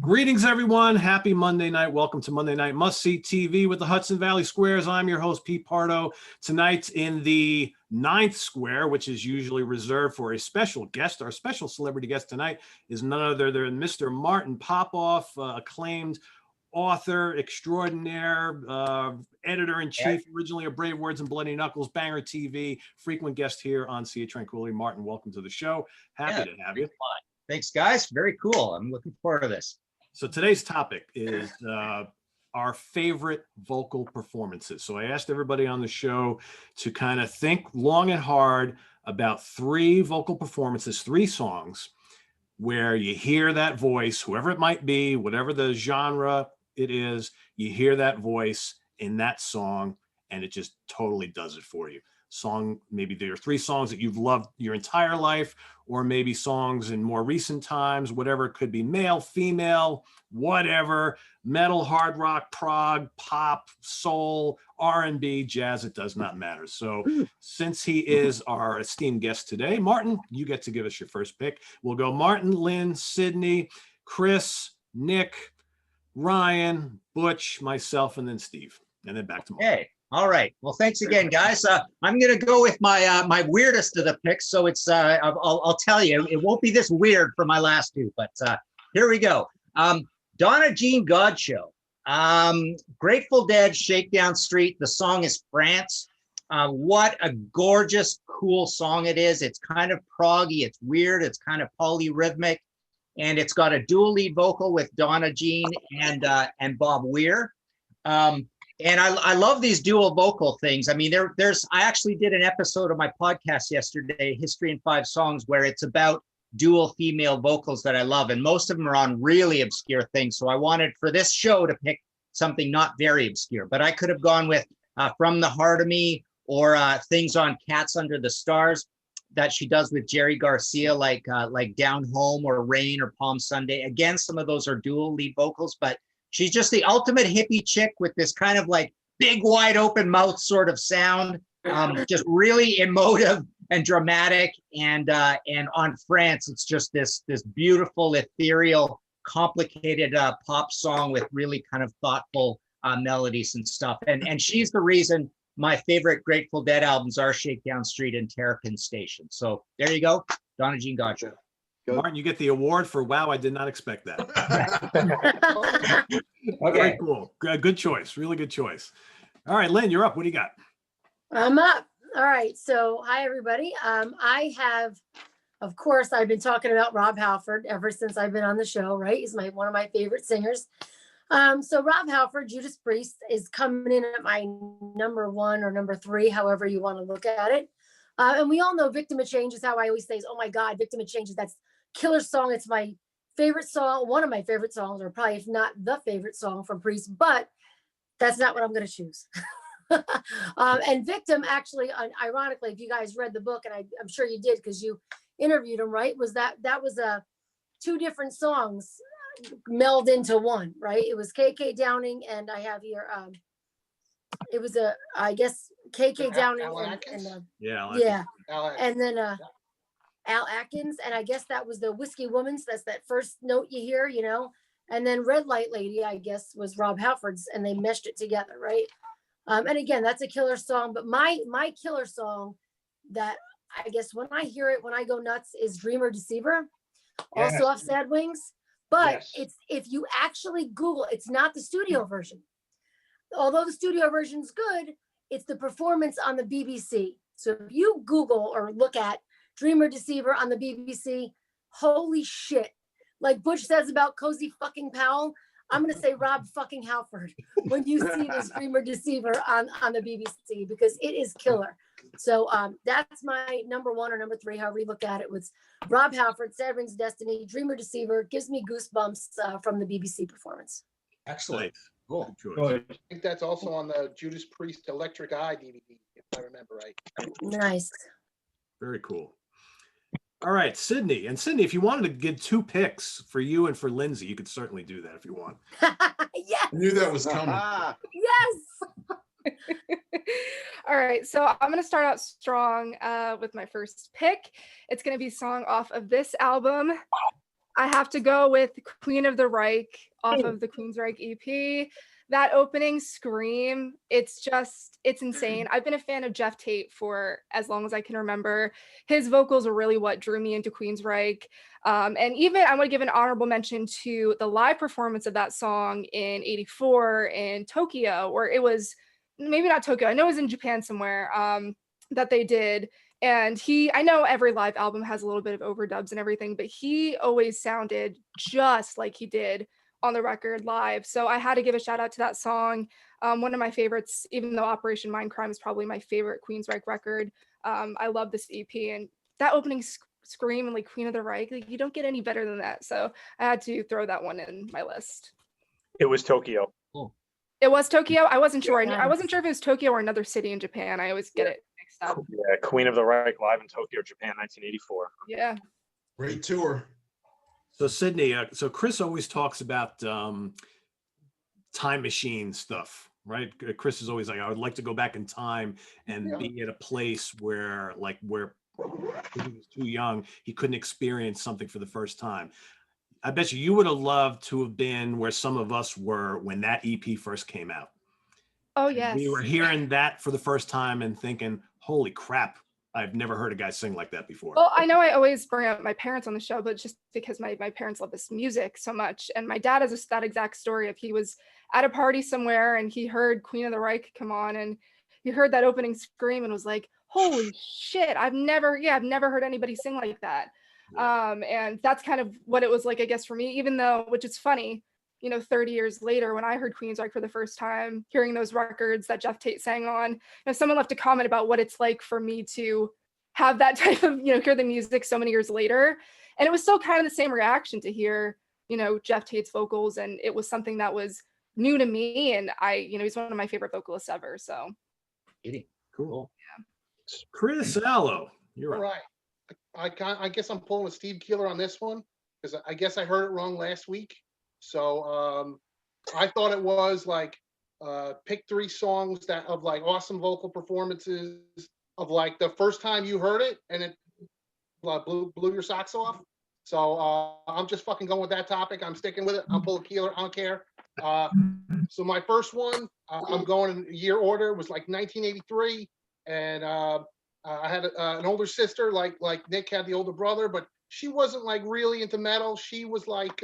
Greetings, everyone. Happy Monday night. Welcome to Monday Night Must See TV with the Hudson Valley Squares. I'm your host, Pete Pardo. Tonight in the 9th square, which is usually reserved for a special guest. Our special celebrity guest tonight is none other than Mr. Martin Popoff, acclaimed author extraordinaire, editor-in-chief, originally of Brave Words and Bloody Knuckles, Banger TV, frequent guest here on Sea of Tranquility. Martin, welcome to the show. Happy to have you. Thanks, guys. Very cool. I'm looking forward to this. So today's topic is our favorite vocal performances. So I asked everybody on the show to kind of think long and hard about 3 vocal performances, 3 songs where you hear that voice, whoever it might be, whatever the genre it is, you hear that voice in that song and it just totally does it for you. Maybe there are 3 songs that you've loved your entire life, or maybe songs in more recent times, whatever it could be, male, female, whatever, metal, hard rock, prog, pop, soul, R&B, jazz, it does not matter. So since he is our esteemed guest today, Martin, you get to give us your first pick. We'll go Martin, Lynn, Sydney, Chris, Nick, Ryan, Butch, myself, and then Steve, and then back to Martin. Hey. All right. Well, thanks again, guys. I'm going to go with my my weirdest of the picks. So it's I'll tell you, it won't be this weird for my last 2, but here we go. Donna Jean God Show. Grateful Dead, Shakedown Street. The song is France. What a gorgeous, cool song it is. It's kind of proggy. It's weird. It's kind of polyrhythmic, and it's got a dual lead vocal with Donna Jean and Bob Weir. And I love these dual vocal things. I mean, I actually did an episode of my podcast yesterday, History in 5 Songs, where it's about dual female vocals that I love. And most of them are on really obscure things. So I wanted for this show to pick something not very obscure, but I could have gone with From the Heart of Me, or things on Cats Under the Stars that she does with Jerry Garcia, like Down Home or Rain or Palm Sunday. Again, some of those are dual lead vocals, but she's just the ultimate hippie chick with this kind of like big, wide open mouth sort of sound, just really emotive and dramatic. And on France, it's just this beautiful, ethereal, complicated pop song with really kind of thoughtful melodies and stuff. And she's the reason my favorite Grateful Dead albums are Shakedown Street and Terrapin Station. So there you go, Donna Jean God Show. Martin, you get the award for wow, I did not expect that. Okay. Very cool. Good choice. Really good choice. All right, Lynn, you're up. What do you got? I'm up. All right. So hi, everybody. I have, of course, I've been talking about Rob Halford ever since I've been on the show, right? He's one of my favorite singers. So Rob Halford, Judas Priest, is coming in at my number 1 or number 3, however you want to look at it. And we all know Victim of Change is how I always say is, oh my God, Victim of Change is that's killer song. It's my favorite song, one of my favorite songs, or probably if not the favorite song from Priest, but that's not what I'm going to choose. And Victim, actually, ironically, if you guys read the book, and I'm sure you did because you interviewed him, right, was that was 2 different songs meld into one, right? It was KK Downing, and I have here, it was I guess KK Downing and then Al Atkins, and I guess that was the Whiskey Woman's. That's that first note you hear, and then Red Light Lady, I guess, was Rob Halford's, and they meshed it together, right? And again, that's a killer song. But my killer song that I guess when I hear it, when I go nuts, is Dreamer Deceiver, also off Sad Wings. But it's, if you actually Google, it's not the studio version. Although the studio version is good, it's the performance on the BBC. So if you Google or look at Dreamer Deceiver on the BBC, holy shit. Like Butch says about Cozy fucking Powell, I'm going to say Rob fucking Halford when you see this Dreamer Deceiver on the BBC, because it is killer. So that's my number 1 or number 3, however you look at it, was Rob Halford, Sad Rings Destiny, Dreamer Deceiver, gives me goosebumps from the BBC performance. Excellent. Cool. I think that's also on the Judas Priest Electric Eye DVD, if I remember right. Nice. Very cool. All right, Sydney. And Sydney, if you wanted to get 2 picks for you and for Lindsay, you could certainly do that if you want. Yes. I knew that was coming. Yes. All right, so I'm going to start out strong with my first pick. It's going to be a song off of this album. I have to go with Queen of the Reich off of the Queensryche EP. That opening scream, it's insane. I've been a fan of Jeff Tate for as long as I can remember. His vocals are really what drew me into Queensryche. And even I want to give an honorable mention to the live performance of that song in '84 in Tokyo, or it was maybe not Tokyo, I know it was in Japan somewhere, that they did. And I know every live album has a little bit of overdubs and everything, but he always sounded just like he did on the record live. So I had to give a shout out to that song. One of my favorites, even though Operation Mindcrime is probably my favorite Queensryche record. I love this EP, and that opening scream and like Queen of the Reich, like, you don't get any better than that. So I had to throw that one in my list. It was Tokyo. It was Tokyo. I wasn't sure. I wasn't sure if it was Tokyo or another city in Japan. I always get it mixed up. Yeah, Queen of the Reich live in Tokyo, Japan, 1984. Yeah. Great tour. So Sydney, so Chris always talks about time machine stuff, right? Chris is always like, I would like to go back in time and be at a place where when he was too young, he couldn't experience something for the first time. I bet you would have loved to have been where some of us were when that EP first came out. Oh, yes. We were hearing that for the first time and thinking, holy crap, I've never heard a guy sing like that before. Well, I know I always bring up my parents on the show, but just because my parents love this music so much. And my dad has that exact story of he was at a party somewhere and he heard Queen of the Reich come on and he heard that opening scream and was like, holy shit, I've never heard anybody sing like that. And that's kind of what it was like, I guess, for me, even though, which is funny, 30 years later, when I heard Queensryche for the first time, hearing those records that Jeff Tate sang on, someone left a comment about what it's like for me to have that type of, hear the music so many years later. And it was still kind of the same reaction to hear, Jeff Tate's vocals. And it was something that was new to me. And he's one of my favorite vocalists ever. So. Cool. Yeah. Chris Allo, you're All right. right. I guess I'm pulling with Steve Keeler on this one because I guess I heard it wrong last week. So I thought it was like pick 3 songs that of like awesome vocal performances of like the first time you heard it and it blew your socks off. So I'm just fucking going with that topic. I'm sticking with it. I'm pulling Keeler. I don't care. So my first one, I'm going in year order, was like 1983, and I had an older sister, like Nick had the older brother, but she wasn't like really into metal. She was like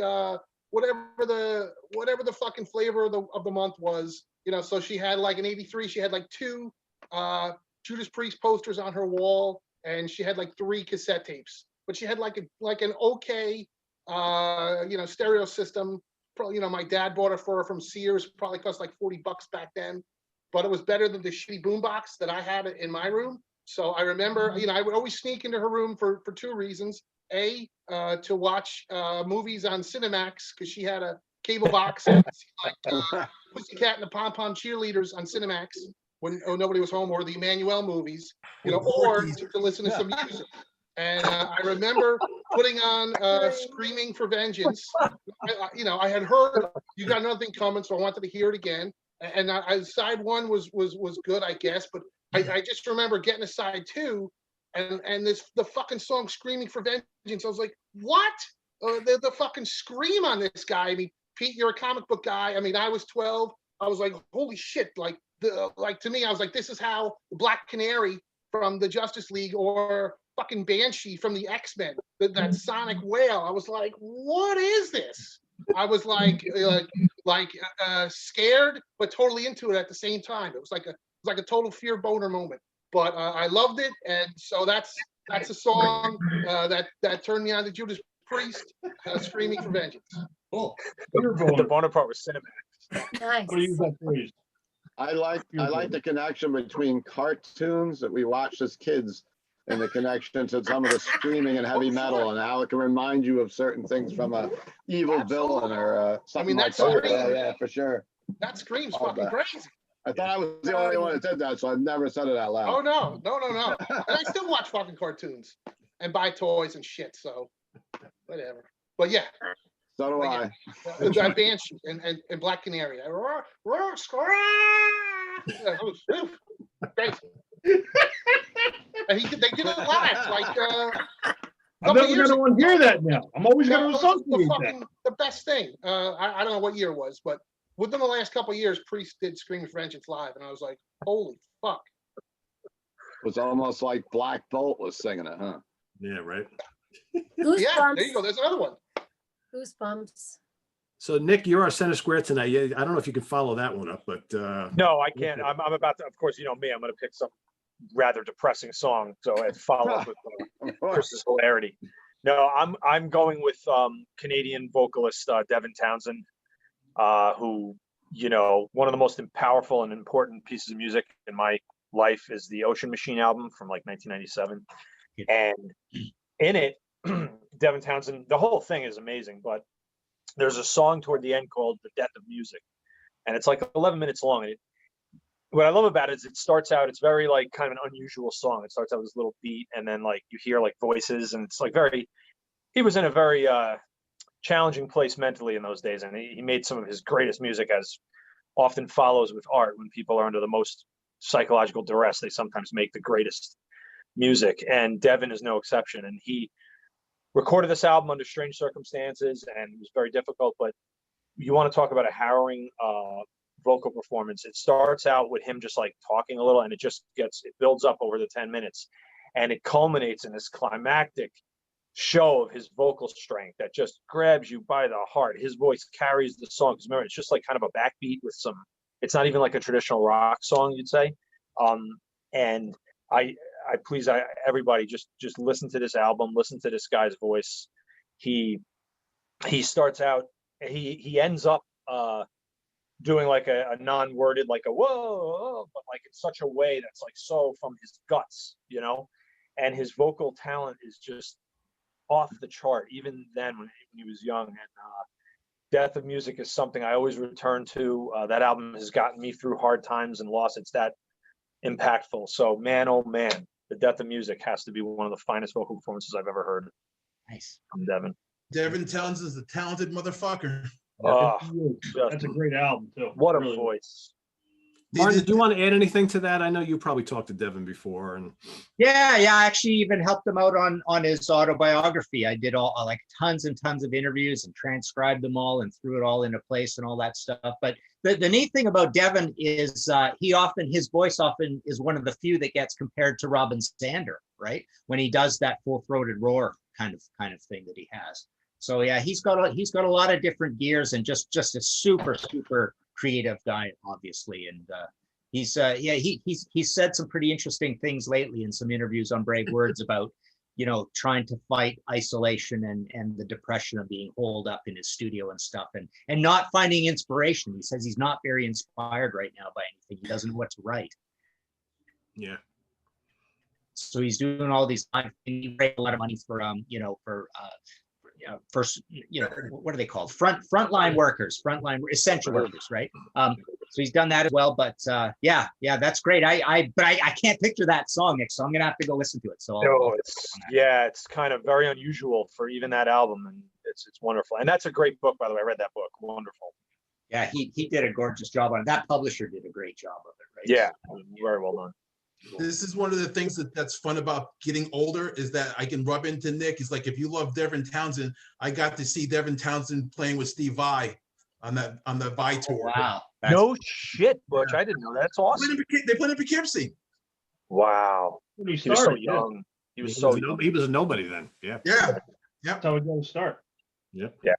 whatever the fucking flavor of the month was, So she had like in '83, she had like 2 Judas Priest posters on her wall, and she had like 3 cassette tapes. But she had like an okay, stereo system. Probably, my dad bought it for her from Sears. Probably cost like $40 back then, but it was better than the shitty boombox that I had in my room. So I remember, I would always sneak into her room for 2 reasons. A, to watch movies on Cinemax, because she had a cable box. And like Pussycat and the Pom Pom Cheerleaders on Cinemax when nobody was home, or the Emmanuel movies, or to listen to some music. And I remember putting on Screaming for Vengeance. I had heard You Got Another Thing Coming, so I wanted to hear it again. And side 1 was good, I guess, but I just remember getting to side 2, and the fucking song Screaming for Vengeance. I was like, what? The fucking scream on this guy. I mean, Pete, you're a comic book guy. I mean, I was 12. I was like, holy shit. Like to me, I was like, this is how Black Canary from the Justice League, or fucking Banshee from the X-Men, that sonic wail. I was like, what is this? I was like scared, but totally into it at the same time. It was like a total fear boner moment. But I loved it, and so that's a song that turned me on to Judas Priest, Screaming for Vengeance. Cool. The boner part was Cinemax. Nice. I like the connection between cartoons that we watched as kids and the connection to some of the screaming and heavy metal, and how it can remind you of certain things from a evil villain or something like that. Yeah, for sure. That scream's fucking crazy. I thought I was the only one that did that, so I've never said it out loud. Oh no. And I still watch fucking cartoons and buy toys and shit. So whatever. But yeah. So do I. That Banshee and Black Canary. Crazy. And they did it live, I'm Couple never years gonna want to hear that now. I'm always that gonna was associate that. the best thing. I don't know what year it was, but within the last couple of years, Priest did Screaming for Vengeance live, and I was like, holy fuck. It was almost like Black Bolt was singing it, huh? Yeah, right. Yeah, there you go. There's another one. Goosebumps. So Nick, you're our center square tonight. Yeah, I don't know if you can follow that one up, but No, I can't. I'm about to, of course, you know me, I'm going to pick some rather depressing song. So and follow up with Of course. Chris's hilarity. No, I'm going with Canadian vocalist Devin Townsend, who, you know, one of the most powerful and important pieces of music in my life is the Ocean Machine album from like 1997. And in it, Devin Townsend, the whole thing is amazing, but there's a song toward the end called The Death of Music. And it's like 11 minutes long. And what I love about it is it starts out, it's very like kind of an unusual song. It starts out with this little beat, and then like you hear like voices, and it's like he was in a very challenging place mentally in those days. And he made some of his greatest music, as often follows with art. When people are under the most psychological duress, they sometimes make the greatest music. And Devin is no exception. And he recorded this album under strange circumstances, and it was very difficult. But you want to talk about a harrowing vocal performance. It starts out with him just like talking a little, and it builds up over the 10 minutes, and it culminates in this climactic show of his vocal strength that just grabs you by the heart. His voice carries the song, because remember, it's just like kind of a backbeat with some, it's not even like a traditional rock song, you'd say. And everybody just listen to this album, listen to this guy's voice. He starts out, he ends up doing like a non-worded, like a whoa, but like in such a way that's like so from his guts, you know. And his vocal talent is just off the chart, even then when he was young. And Death of Music is something I always return to. That album has gotten me through hard times and loss. It's that impactful. So man, oh man, The Death of Music has to be one of the finest vocal performances I've ever heard. Nice. From Devin. Devin Townsend is a talented motherfucker. Oh, That's a great album too. what a Really. voice. Martin, do you want to add anything to that? I know you probably talked to Devin before, and Yeah, I actually even helped him out on his autobiography. I did all like tons and tons of interviews and transcribed them all and threw it all into place and all that stuff. But the neat thing about Devin is his voice often is one of the few that gets compared to Robin Zander, right? When he does that full-throated roar kind of thing that he has. So yeah, he's got a lot of different gears, and just a super creative guy, obviously. And he's said some pretty interesting things lately in some interviews on Brave Words about, you know, trying to fight isolation and the depression of being holed up in his studio and stuff, and not finding inspiration. He says he's not very inspired right now by anything. He doesn't know what to write. yeah. So he's doing all these live, he raised a lot of money for first, you know, what are they called? Frontline workers, essential workers, right? So he's done that as well. But yeah, that's great. I can't picture that song, Nick, so I'm gonna have to go listen to it. So it's kind of very unusual for even that album, and it's wonderful. And that's a great book, by the way. I read that book. Wonderful. Yeah, he did a gorgeous job on it. That publisher did a great job of it, right? Yeah, very well done. This is one of the things that's fun about getting older, is that I can rub into Nick. He's like, if you love Devin Townsend, I got to see Devin Townsend playing with Steve Vai on the Vai tour. Wow. No shit, Butch. I didn't know that. That's awesome. They played in Poughkeepsie. Wow. When he He was so started, young. He was He was a nobody then. Yeah. Yeah. that's how it got to start. Yep. Yeah,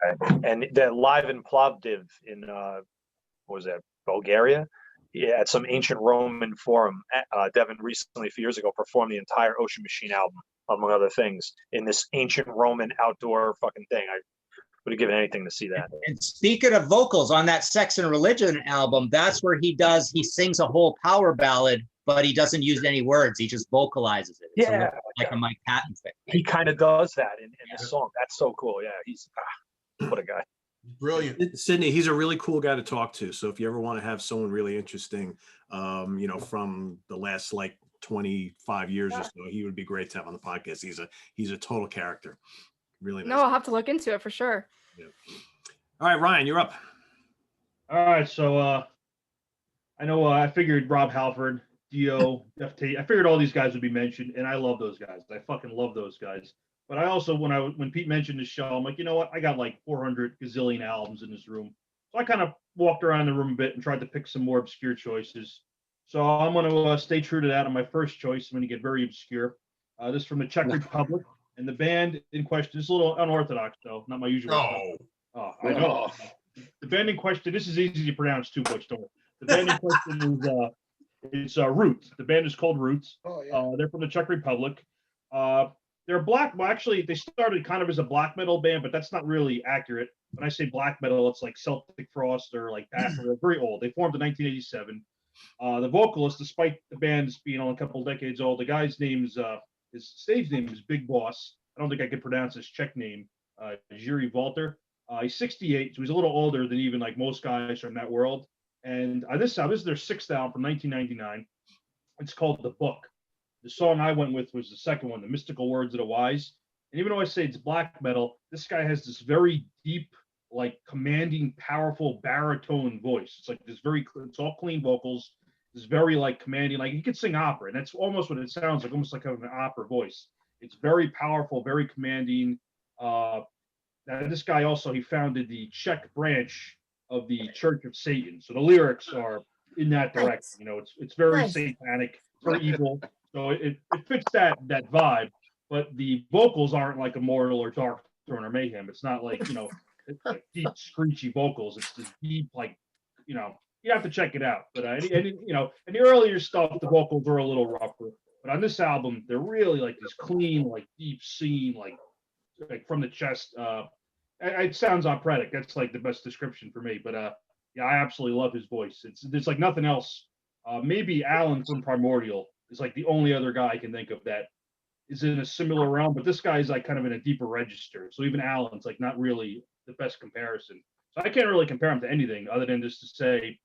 and the live in Plovdiv in what was that, Bulgaria? Yeah, at some ancient Roman forum. Devin recently, a few years ago, performed the entire Ocean Machine album, among other things, in this ancient Roman outdoor fucking thing. I would have given anything to see that. And speaking of vocals, on that Sex and Religion album, that's where he sings a whole power ballad, but he doesn't use any words. He just vocalizes it. It's like a Mike Patton thing. He kind of does that in this song. That's so cool. Yeah, he's what a guy. Brilliant. Sydney, he's a really cool guy to talk to. So if you ever want to have someone really interesting, you know, from the last like 25 years or so, he would be great to have on the podcast. He's a total character. Really nice. No, I'll have to look into it for sure. Yeah. All right, Ryan, you're up. All right, so I know I figured Rob Halford, Dio, Jeff Tate, I figured all these guys would be mentioned, and I love those guys. I fucking love those guys. But I also, when Pete mentioned the show, I'm like, you know what? I got like 400 gazillion albums in this room. So I kind of walked around the room a bit and tried to pick some more obscure choices. So I'm going to stay true to that. On my first choice, I'm going to get very obscure. This is from the Czech Republic, and the band in question is a little unorthodox, though, not my usual stuff. Oh, I know. The band in question, this is easy to pronounce too, Butch. Don't. The band in question is Roots. The band is called Roots. Oh, yeah. They're from the Czech Republic. They're black. Well, actually, they started kind of as a black metal band, but that's not really accurate. When I say black metal, it's like Celtic Frost or like that. They're very old. They formed in 1987. The vocalist, despite the band's being only a couple decades old, the guy's name is his stage name is Big Boss. I don't think I can pronounce his Czech name. Jiří Walter. He's 68, so he's a little older than even like most guys from that world. And this is their sixth album from 1999. It's called The Book. The song I went with was the second one, The Mystical Words of the Wise. And even though I say it's black metal, this guy has this very deep, like commanding, powerful baritone voice. It's like this it's all clean vocals. It's very like commanding, like he could sing opera, and that's almost what it sounds like, almost like an opera voice. It's very powerful, very commanding. Now this guy also, he founded the Czech branch of the Church of Satan. So the lyrics are in that direction. You know, it's very satanic, very evil. So it fits that vibe, but the vocals aren't like Immortal or Dark Throne or Mayhem. It's not like, you know, like deep screechy vocals. It's this deep, like, you know, you have to check it out. But you know, in the earlier stuff, the vocals were a little rougher. But on this album, they're really like this clean, like deep singing, like from the chest. It sounds operatic. That's like the best description for me. But yeah, I absolutely love his voice. There's like nothing else. Maybe Alan from Primordial is like the only other guy I can think of that is in a similar realm. But this guy is like kind of in a deeper register. So even Alan's like not really the best comparison. So I can't really compare him to anything other than just to say,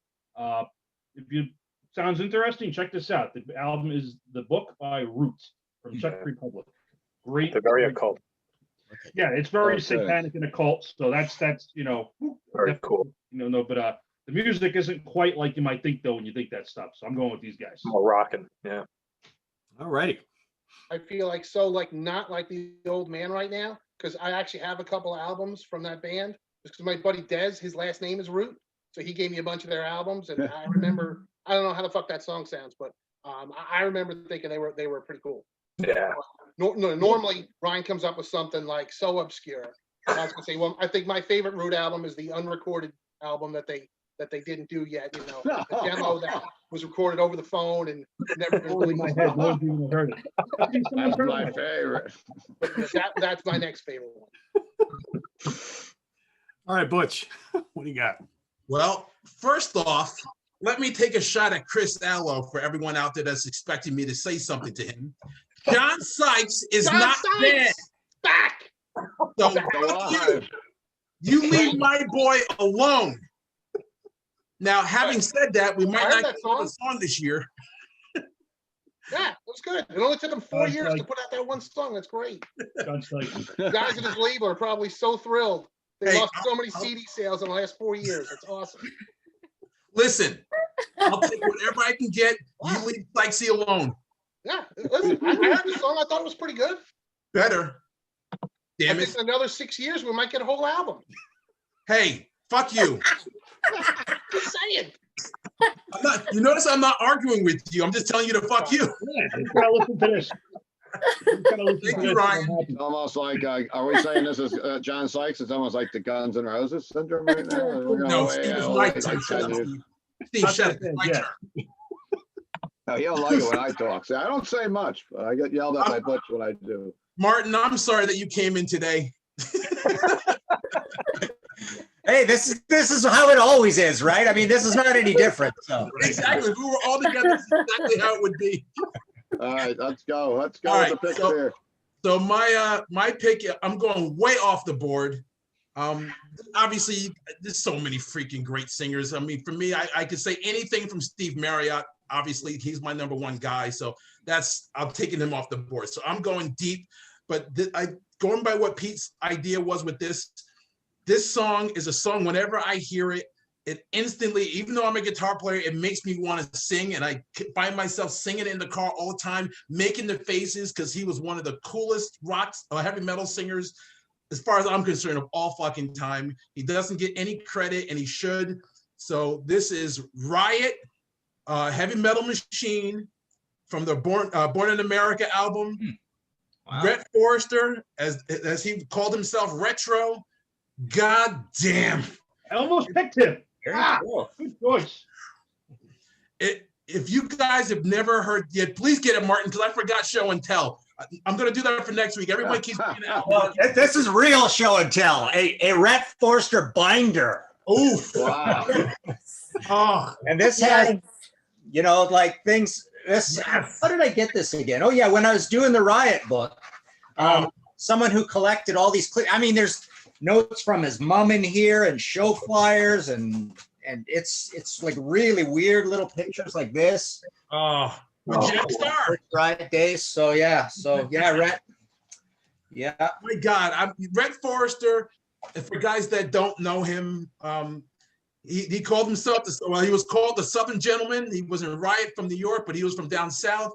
if you sounds interesting, check this out. The album is The Book by Roots from Czech Republic. Great. They're very occult. Yeah, it's very satanic and occult. So that's you know, very cool. You know, but the music isn't quite like you might think though when you think that stuff. So I'm going with these guys. More rocking. Yeah. All righty. I feel like so like not like the old man right now, because I actually have a couple albums from that band. Just because my buddy Dez, his last name is Root, so he gave me a bunch of their albums, and I remember, I don't know how the fuck that song sounds, but I remember thinking they were pretty cool. Yeah. Normally Ryan comes up with something like so obscure. And I was gonna say, well, I think my favorite Root album is the unrecorded album that they didn't do yet. You know, the demo that was recorded over the phone and never been released. My head, no one's even heard it. That's my favorite. That's my next favorite one. All right, Butch, what do you got? Well, first off, let me take a shot at Chris Allo for everyone out there that's expecting me to say something to him. John Sykes is not dead. Back. So fuck you leave my boy alone. Now, having said that, we might not get a song this year. Yeah, that's good. It only took him 4 years to put out that one song. That's great. The guys at his label are probably so thrilled. They lost so many CD sales in the last 4 years. It's awesome. Listen, I'll take whatever I can get. You leave Sykesy alone. Yeah, listen, I heard the song. I thought it was pretty good. Better. Damn it. In another 6 years, we might get a whole album. Hey, fuck you. Just saying. You notice I'm not arguing with you. I'm just telling you to fuck you. Yeah, you gotta listen to this. Thank you, Ryan. It's almost like, are we saying this is John Sykes? It's almost like the Guns N' Roses syndrome right now. No, Steve is my turn. Steve, shut it. My turn. No, he don't like it when I talk. See, I don't say much, but I get yelled at by Butch when I do. Martin, I'm sorry that you came in today. Hey, this is how it always is, right? I mean, this is not any different. So exactly. If we were all together, this is exactly how it would be. All right, let's go. Let's go All with right, the picks here. So my pick, I'm going way off the board. Obviously, there's so many freaking great singers. I mean, for me, I could say anything from Steve Marriott. Obviously, he's my number one guy. So I'm taking him off the board. So I'm going deep. But going by what Pete's idea was with this song is a song, whenever I hear it, it instantly, even though I'm a guitar player, it makes me want to sing. And I find myself singing in the car all the time, making the faces, because he was one of the coolest heavy metal singers, as far as I'm concerned, of all fucking time. He doesn't get any credit, and he should. So this is Riot, Heavy Metal Machine, from the Born in America album. Wow. Rhett Forrester, as he called himself, Retro. God damn. I almost picked him. Very cool. Good choice. If you guys have never heard yet, please get it, Martin, because I forgot show and tell. I'm going to do that for next week. Everybody keeps bringing it out. Well, this is real show and tell. A Rhett Forrester binder. Oof. Wow. Oh, And this has, like things. This. How did I get this again? Oh yeah, when I was doing the Riot book, someone who collected all these. I mean, there's notes from his mom in here and show flyers and it's like really weird little pictures like this. with Jack Star. Riot days. So yeah, Rhett. Yeah. Oh my God, Rhett Forrester. And for guys that don't know him, he called himself, he was called the Southern Gentleman. He was in Riot from New York, but he was from down south.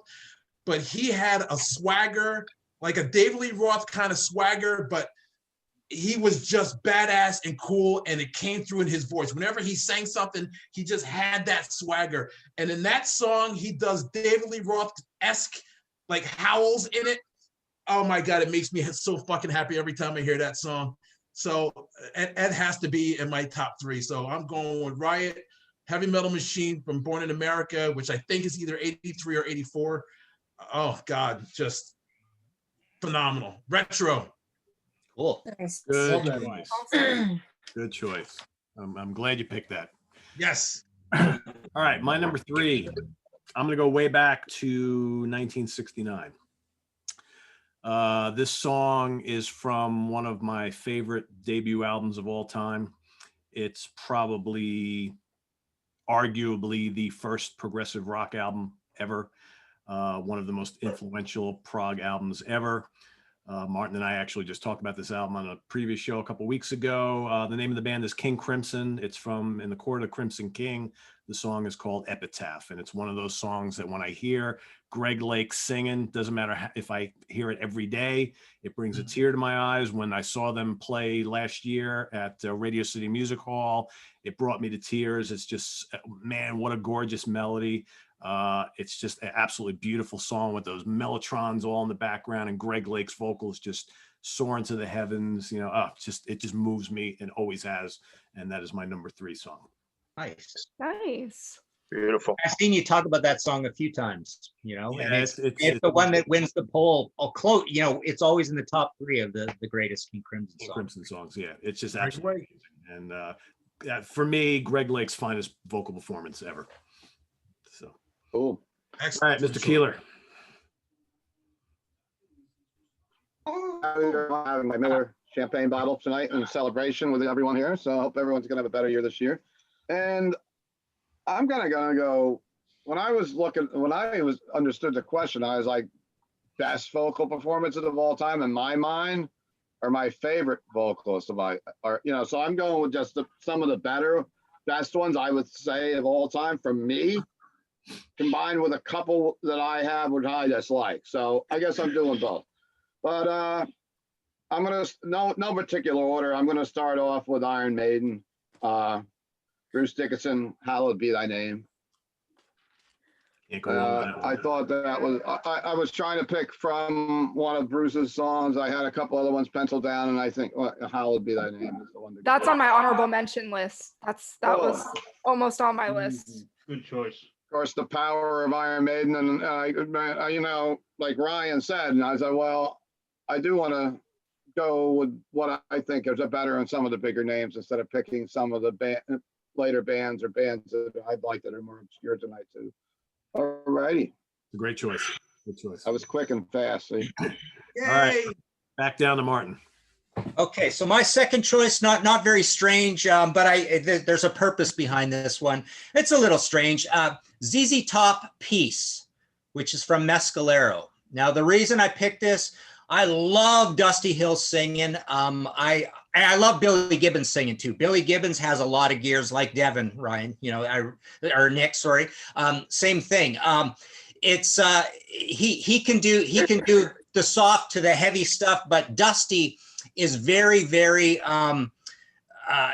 But he had a swagger, like a David Lee Roth kind of swagger, but he was just badass and cool, and it came through in his voice. Whenever he sang something, he just had that swagger. And in that song, he does David Lee Roth-esque, like howls in it. Oh my God, it makes me so fucking happy every time I hear that song. So it has to be in my top three. So I'm going with Riot, Heavy Metal Machine from Born in America, which I think is either 83 or 84. Oh God, just phenomenal. Retro. Cool. Good choice. Good choice. I'm glad you picked that. Yes. All right, my number three. I'm going to go way back to 1969. This song is from one of my favorite debut albums of all time. It's probably, arguably, the first progressive rock album ever. One of the most influential prog albums ever. Martin and I actually just talked about this album on a previous show a couple weeks ago. The name of the band is King Crimson. It's from In the Court of Crimson King. The song is called Epitaph, and it's one of those songs that when I hear Greg Lake singing, doesn't matter if I hear it every day, it brings a tear to my eyes. When I saw them play last year at Radio City Music Hall, it brought me to tears. It's just, man, what a gorgeous melody. It's just an absolutely beautiful song with those mellotrons all in the background and Greg Lake's vocals just soaring to the heavens. It just moves me and always has. And that is my number three song. Nice. Beautiful. I've seen you talk about that song a few times, and it's it's the one that wins the poll. It's always in the top three of the greatest King Crimson songs. Crimson songs. Yeah, it's just absolutely amazing. And for me, Greg Lake's finest vocal performance ever. So Cool. Excellent. all right, Mr. Keeler. Having my Miller champagne bottle tonight in celebration with everyone here. So I hope everyone's gonna have a better year this year. And I'm gonna go. When I understood the question, I was like, best vocal performances of all time in my mind, or my favorite vocalist so I'm going with just some of the best ones I would say of all time from me, combined with a couple that I have which I dislike. So I guess I'm doing both. But I'm gonna no particular order. I'm gonna start off with Iron Maiden, Bruce Dickinson, "Hallowed Be Thy Name." Can't go wrong with that one. I thought that was. I was trying to pick from one of Bruce's songs. I had a couple other ones penciled down, and I think "Hallowed Be Thy Name" is the one. That's on my honorable mention list. That was almost on my list. Good choice. Of course, the power of Iron Maiden, and like Ryan said, and I said, well, I do want to go with what I think is better in some of the bigger names instead of picking some of the later bands or bands that I'd like that are more obscure tonight too. All righty. It's a great choice. Good choice. I was quick and fast. See? All right, back down to Martin. Okay, so my second choice, not very strange, but there's a purpose behind this one. It's a little strange. ZZ Top "Peace," which is from Mescalero. Now, the reason I picked this, I love Dusty Hill singing. I love Billy Gibbons singing too. Billy Gibbons has a lot of gears like Devin, Ryan, or Nick, sorry. Same thing. It's he can do the soft to the heavy stuff, but Dusty is very, very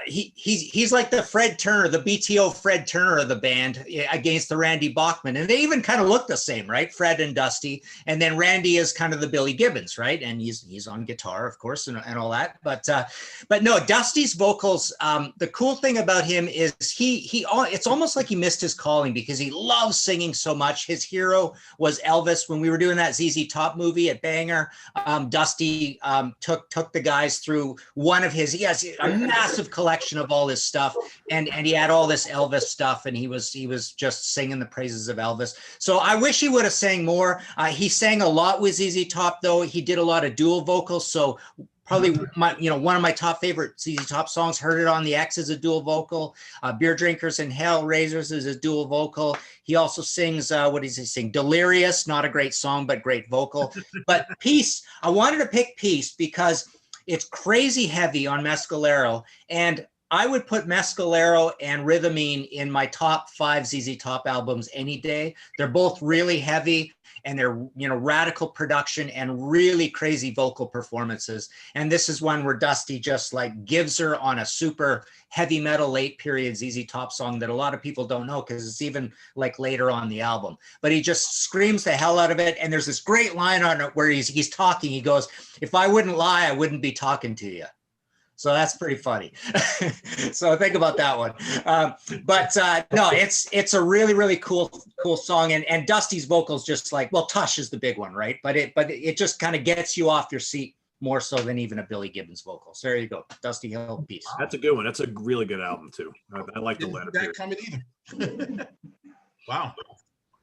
he's like the Fred Turner, the BTO Fred Turner of the band against the Randy Bachman. And they even kind of look the same, right? Fred and Dusty. And then Randy is kind of the Billy Gibbons, right? And he's on guitar, of course, and all that. But no, Dusty's vocals, the cool thing about him is it's almost like he missed his calling because he loves singing so much. His hero was Elvis. When we were doing that ZZ Top movie at Banger, Dusty took the guys through he has a massive collection of all this stuff, and he had all this Elvis stuff, and he was just singing the praises of Elvis. So I wish he would have sang more. He sang a lot with ZZ Top, though. He did a lot of dual vocals. So probably one of my top favorite ZZ Top songs, Heard It on the X, is a dual vocal. Beer Drinkers and Hellraisers is a dual vocal. He also sings, what does he sing? Delirious, not a great song, but great vocal. But Peace, I wanted to pick Peace because it's crazy heavy on Mescalero, and I would put Mescalero and Rhythmine in my top 5 ZZ Top albums any day. They're both really heavy, and they're radical production and really crazy vocal performances. And this is one where Dusty just like gives her on a super heavy metal late period ZZ Top song that a lot of people don't know because it's even like later on the album. But he just screams the hell out of it. And there's this great line on it where he's talking. He goes, "If I wouldn't lie, I wouldn't be talking to you." So that's pretty funny. So think about that one. No, it's a really, really cool song. And Dusty's vocals just like, well, Tush is the big one, right? But it just kind of gets you off your seat more so than even a Billy Gibbons vocal. So there you go. Dusty Hill, Peace. That's a good one. That's a really good album too. I like the letter. That coming either. Wow.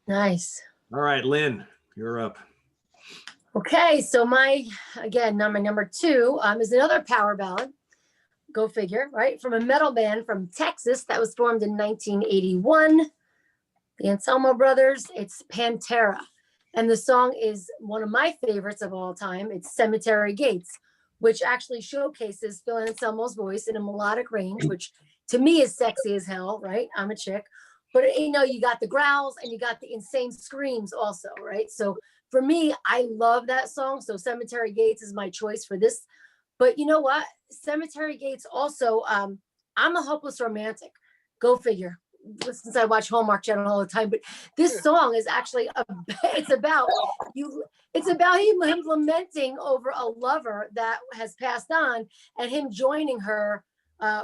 Nice. All right, Lynn, you're up. Okay, so my number 2 is another power ballad. Go figure, right? From a metal band from Texas that was formed in 1981. The Anselmo Brothers. It's Pantera. And the song is one of my favorites of all time. It's Cemetery Gates, which actually showcases Phil Anselmo's voice in a melodic range, which to me is sexy as hell, right? I'm a chick. But you got the growls and you got the insane screams also, right? So for me, I love that song. So Cemetery Gates is my choice for this. But you know what? Cemetery Gates also, I'm a hopeless romantic. Go figure. Since I watch Hallmark Channel all the time, but this song is actually it's about him lamenting over a lover that has passed on and him joining her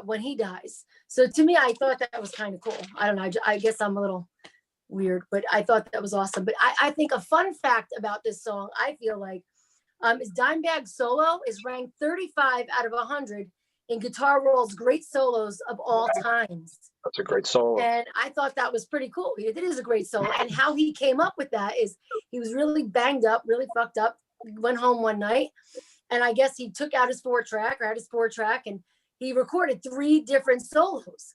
when he dies. So to me, I thought that was kind of cool. I don't know. I guess I'm a little weird, but I thought that was awesome. But I think a fun fact about this song, I feel like, is Dimebag's solo is ranked 35 out of 100 in Guitar World's great solos of all times. That's a great solo. And I thought that was pretty cool. It is a great solo. And how he came up with that is he was really banged up, really fucked up, went home one night. And I guess he took out his 4-track and he recorded 3 different solos.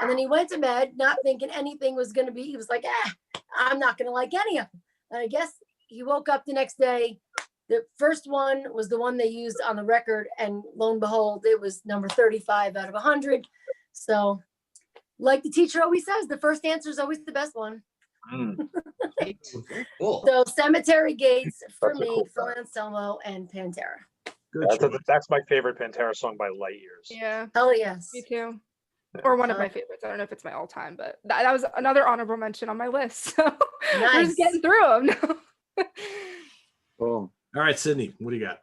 And then he went to bed not thinking anything was going to be, he was like, I'm not going to like any of them. And I guess he woke up the next day. The first one was the one they used on the record, and lo and behold, it was number 35 out of 100. So, like the teacher always says, the first answer is always the best one. Cool. So, Cemetery Gates for me, Phil Anselmo, and Pantera. That's my favorite Pantera song by light years. Yeah. Hell yes. Me too. Or one of my favorites. I don't know if it's my all-time, but that was another honorable mention on my list. So we're just getting through them now. Cool. All right, Sydney, what do you got?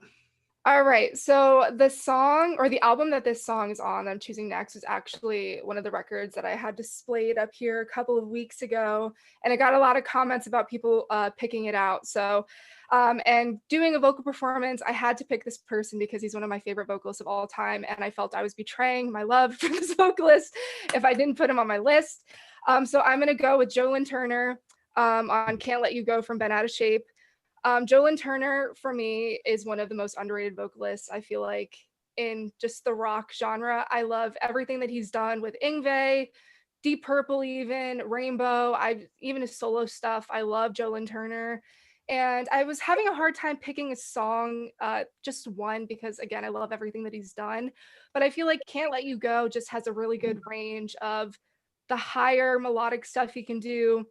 All right. So the song or the album that this song is on that I'm choosing next is actually one of the records that I had displayed up here a couple of weeks ago. And I got a lot of comments about people picking it out. So, and doing a vocal performance, I had to pick this person because he's one of my favorite vocalists of all time. And I felt I was betraying my love for this vocalist if I didn't put him on my list. So I'm going to go with Joe Lynn Turner on Can't Let You Go from Bent Out of Shape. Joe Lynn Turner, for me, is one of the most underrated vocalists, I feel like, in just the rock genre. I love everything that he's done with Yngwie, Deep Purple even, Rainbow, even his solo stuff. I love Joe Lynn Turner. And I was having a hard time picking a song, just one, because again, I love everything that he's done. But I feel like Can't Let You Go just has a really good range of the higher melodic stuff he can do,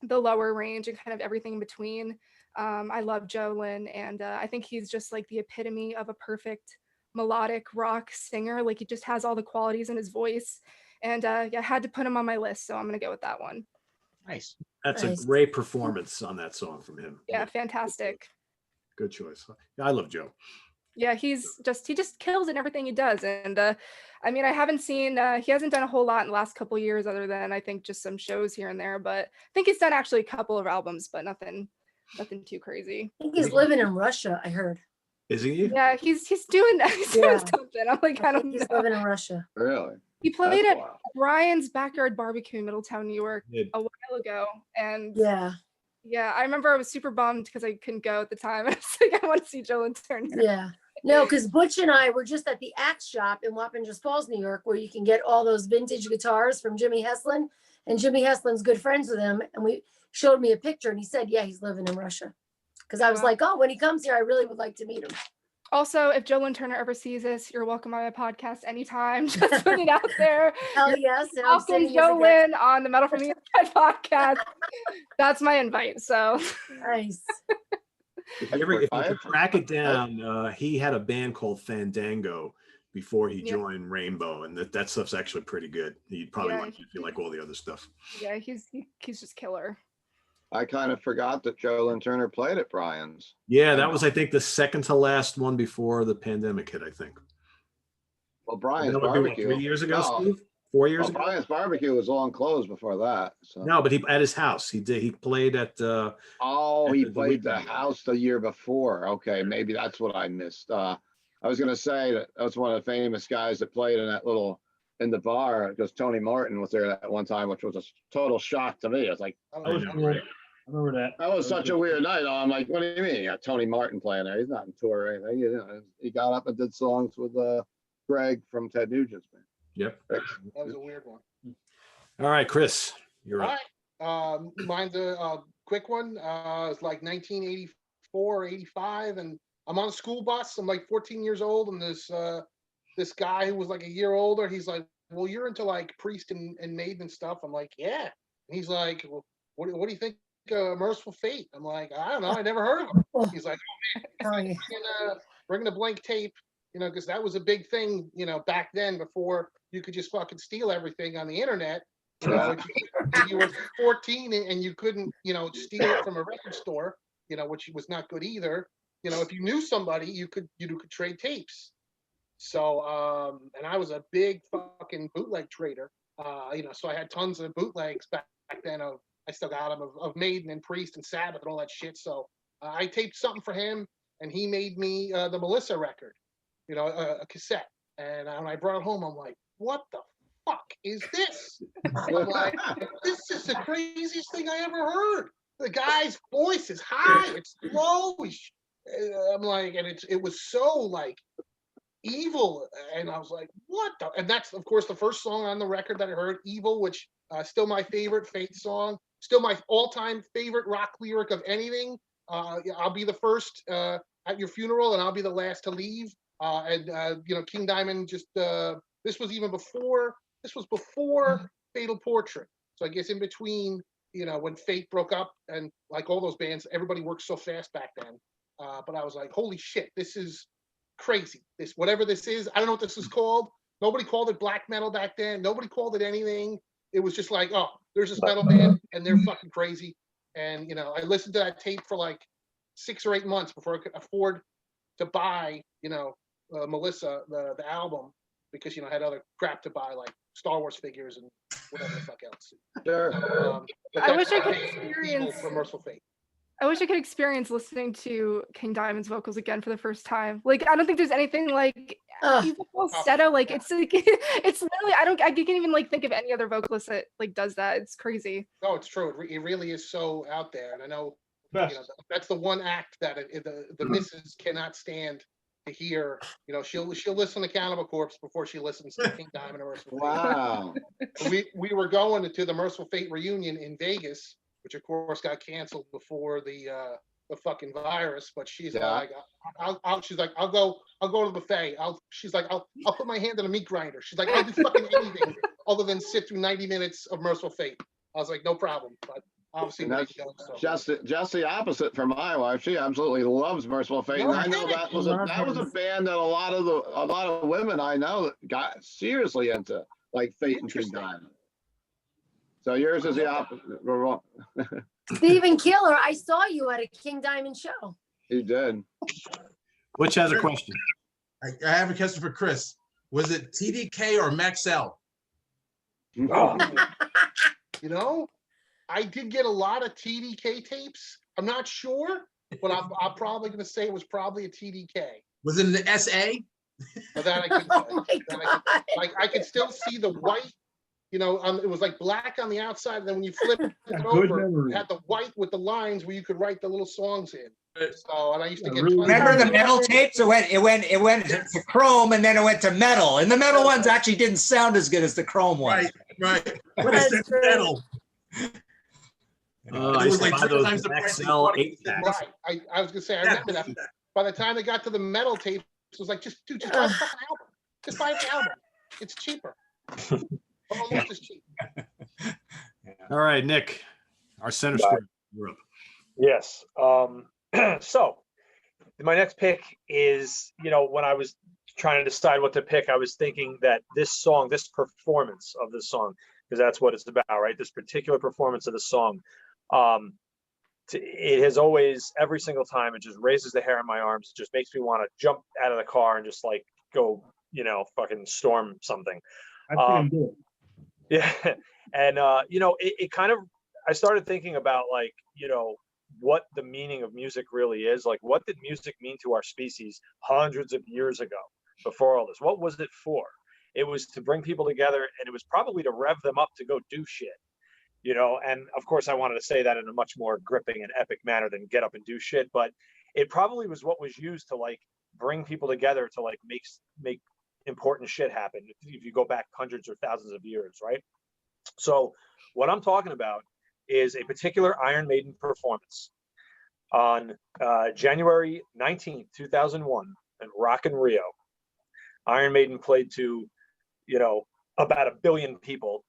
the lower range, and kind of everything in between. I love Jolin, and I think he's just like the epitome of a perfect melodic rock singer. Like he just has all the qualities in his voice. And yeah, I had to put him on my list, so I'm gonna go with that one. Nice. That's a Nice. great performance on that song from him. Yeah, fantastic. Good choice. Yeah, I love Joe. Yeah, he just kills in everything he does. And I mean, I haven't seen he hasn't done a whole lot in the last couple of years, other than I think just some shows here and there. But I think he's done actually a couple of albums, but nothing too crazy. I think he's living in Russia, I heard. Is he? Yeah, he's doing Yeah. something. I'm like, I I don't think he's know. living in Russia. Really? He played That's at wild. Brian's Backyard Barbecue in Middletown, New York Did. a while ago. And Yeah, yeah, I remember I was super bummed because I couldn't go at the time. I was like, I want to see Jolin Turner. yeah. No, because Butch and I were just at the Axe Shop in Wappingers Falls, New York, where you can get all those vintage guitars from Jimmy Heslin. And Jimmy Heslin's good friends with him. And we showed me a picture and he said, yeah, he's living in Russia. Because I was Wow. like, oh, when he comes here, I really would like to meet him. Also, if Jolin Turner ever sees this, you're welcome on my podcast anytime. Just put it out there. Hell yes. And I'm Welcome sitting as a guest. Jolin on the Metal from the Inside podcast. That's my invite. So Nice. If you could track it down, he had a band called Fandango before he Yeah. joined Rainbow, and that stuff's actually pretty good. You'd probably Yeah. like it if you like all the other stuff. yeah, he's just killer. I kind of forgot that Jolin Turner played at Brian's. Yeah, that was, I think, the second to last one before the pandemic hit, I think. Well, Brian's That would be, what, Barbecue. 3 years ago, No. Steve? 4 years Well, ago? Brian's Barbecue was long closed before that. So. No, but he at his house. He played at Oh, he the played the weekend. house the year before. Okay, maybe that's what I missed. I was gonna say that was one of the famous guys that played in the bar, because Tony Martin was there at one time, which was a total shock to me. I was like, That was know, cool. right? I remember that. that was such a good. weird night. I'm like, what do you mean? You got Tony Martin playing there? He's not in tour or anything. You know, he got up and did songs with Greg from Ted Nugent's band. Yep. That was a weird one. All right, Chris, you're All up. right. Mine's a quick one. It's like 1984, 85, and I'm on a school bus. I'm like 14 years old, and this guy who was like a year older, he's like, well, you're into like Priest and Maiden and stuff. I'm like, yeah. And he's like, well, what do you think of Merciful Fate? I'm like, I don't know. I never heard of him. Oh, He's like, oh, yeah. bring the blank tape, because that was a big thing, back then, before you could just fucking steal everything on the internet. If you were 14 and you couldn't, steal it from a record store, which was not good either. If you knew somebody, you could trade tapes. So, and I was a big fucking bootleg trader. So I had tons of bootlegs back then. I still got them of Maiden and Priest and Sabbath and all that shit. So I taped something for him, and he made me the Melissa record, a cassette. And when I brought it home, I'm like, what the fuck is this? I'm like, this is the craziest thing I ever heard. The guy's voice is high, it's low. I'm like, and it was so like evil, and I was like, what the? And that's of course the first song on the record that I heard, Evil, which still my favorite Fate song, still my all-time favorite rock lyric of anything. I'll be the first at your funeral, and I'll be the last to leave. King Diamond just this was before Fatal Portrait. So I guess in between, when Fate broke up, and like all those bands, everybody worked so fast back then. But I was like, holy shit, this is crazy. Whatever this is, I don't know what this is called. Nobody called it black metal back then. Nobody called it anything. It was just like, oh, there's this metal band and they're fucking crazy. And, I listened to that tape for like 6 or 8 months before I could afford to buy, Melissa, the album, because, I had other crap to buy, like Star Wars figures and whatever the fuck else. Sure. I wish I could Evil experience. from Merciful Fate. I wish I could experience listening to King Diamond's vocals again for the first time. Like, I don't think there's anything like Ugh. even falsetto. Like, it's like it's literally I can't even like think of any other vocalist that like does that. It's crazy. No, it's true. It really is so out there. And I know, Best. that's the one act that the missus cannot stand to hear. She'll listen to Cannibal Corpse before she listens to King Diamond or Merciful Fate. Wow. We were going to the Merciful Fate reunion in Vegas, which of course got canceled before the the fucking virus, but she's Yeah. like, she's like, I'll go to the buffet. She's like, I'll put my hand in a meat grinder. She's like, I'll do fucking anything other than sit through 90 minutes of Merciful Fate. I was like, no problem. But obviously, And that's Nick don't, so. just the opposite from my wife. She absolutely loves Merciful Fate. No And I know kidding. that was a band that a lot of women I know that got seriously into, like Fate and King Interesting. Diamond. So yours is the opposite. We're wrong. Stephen Keeler, I saw you at a King Diamond show. You did. Which has a question. I have a question for Chris. Was it TDK or Maxell? You know, I did get a lot of TDK tapes. I'm not sure, but I'm probably going to say it was probably a TDK. Was it an SA? But that I could, Oh my God. I could still see the white. You know, it was like black on the outside, and then when you flip it Good over, memory. it had the white with the lines where you could write the little songs in. So, and I used to get. Really? Remember the metal tapes? It went to chrome and then it went to metal. And the metal ones actually didn't sound as good as the chrome ones. Right. What is That's that true. metal? Oh, I It used was to like buy 10 those times the price of XL what- 8-packs. Right. I was gonna say I remember that. By the time they got to the metal tapes, it was like just buy the fucking album. Just buy the album. It's cheaper. Almost as cheap. All right, Nick, our center square. You're up. Yes. So my next pick is, when I was trying to decide what to pick, I was thinking that this performance of this song, because that's what it's about, right? This particular performance of the song, it has always, every single time, it just raises the hair on my arms. It just makes me want to jump out of the car and just like go, fucking storm something. I think I'm good. Yeah. And, it kind of, I started thinking about like, what the meaning of music really is. Like, what did music mean to our species hundreds of years ago before all this? What was it for? It was to bring people together, and it was probably to rev them up to go do shit, and of course I wanted to say that in a much more gripping and epic manner than get up and do shit, but it probably was what was used to like bring people together to like make important shit happen if you go back hundreds or thousands of years, right? So what I'm talking about is a particular Iron Maiden performance on January 19th, 2001 in Rock in Rio. Iron Maiden played to, about 1 billion people,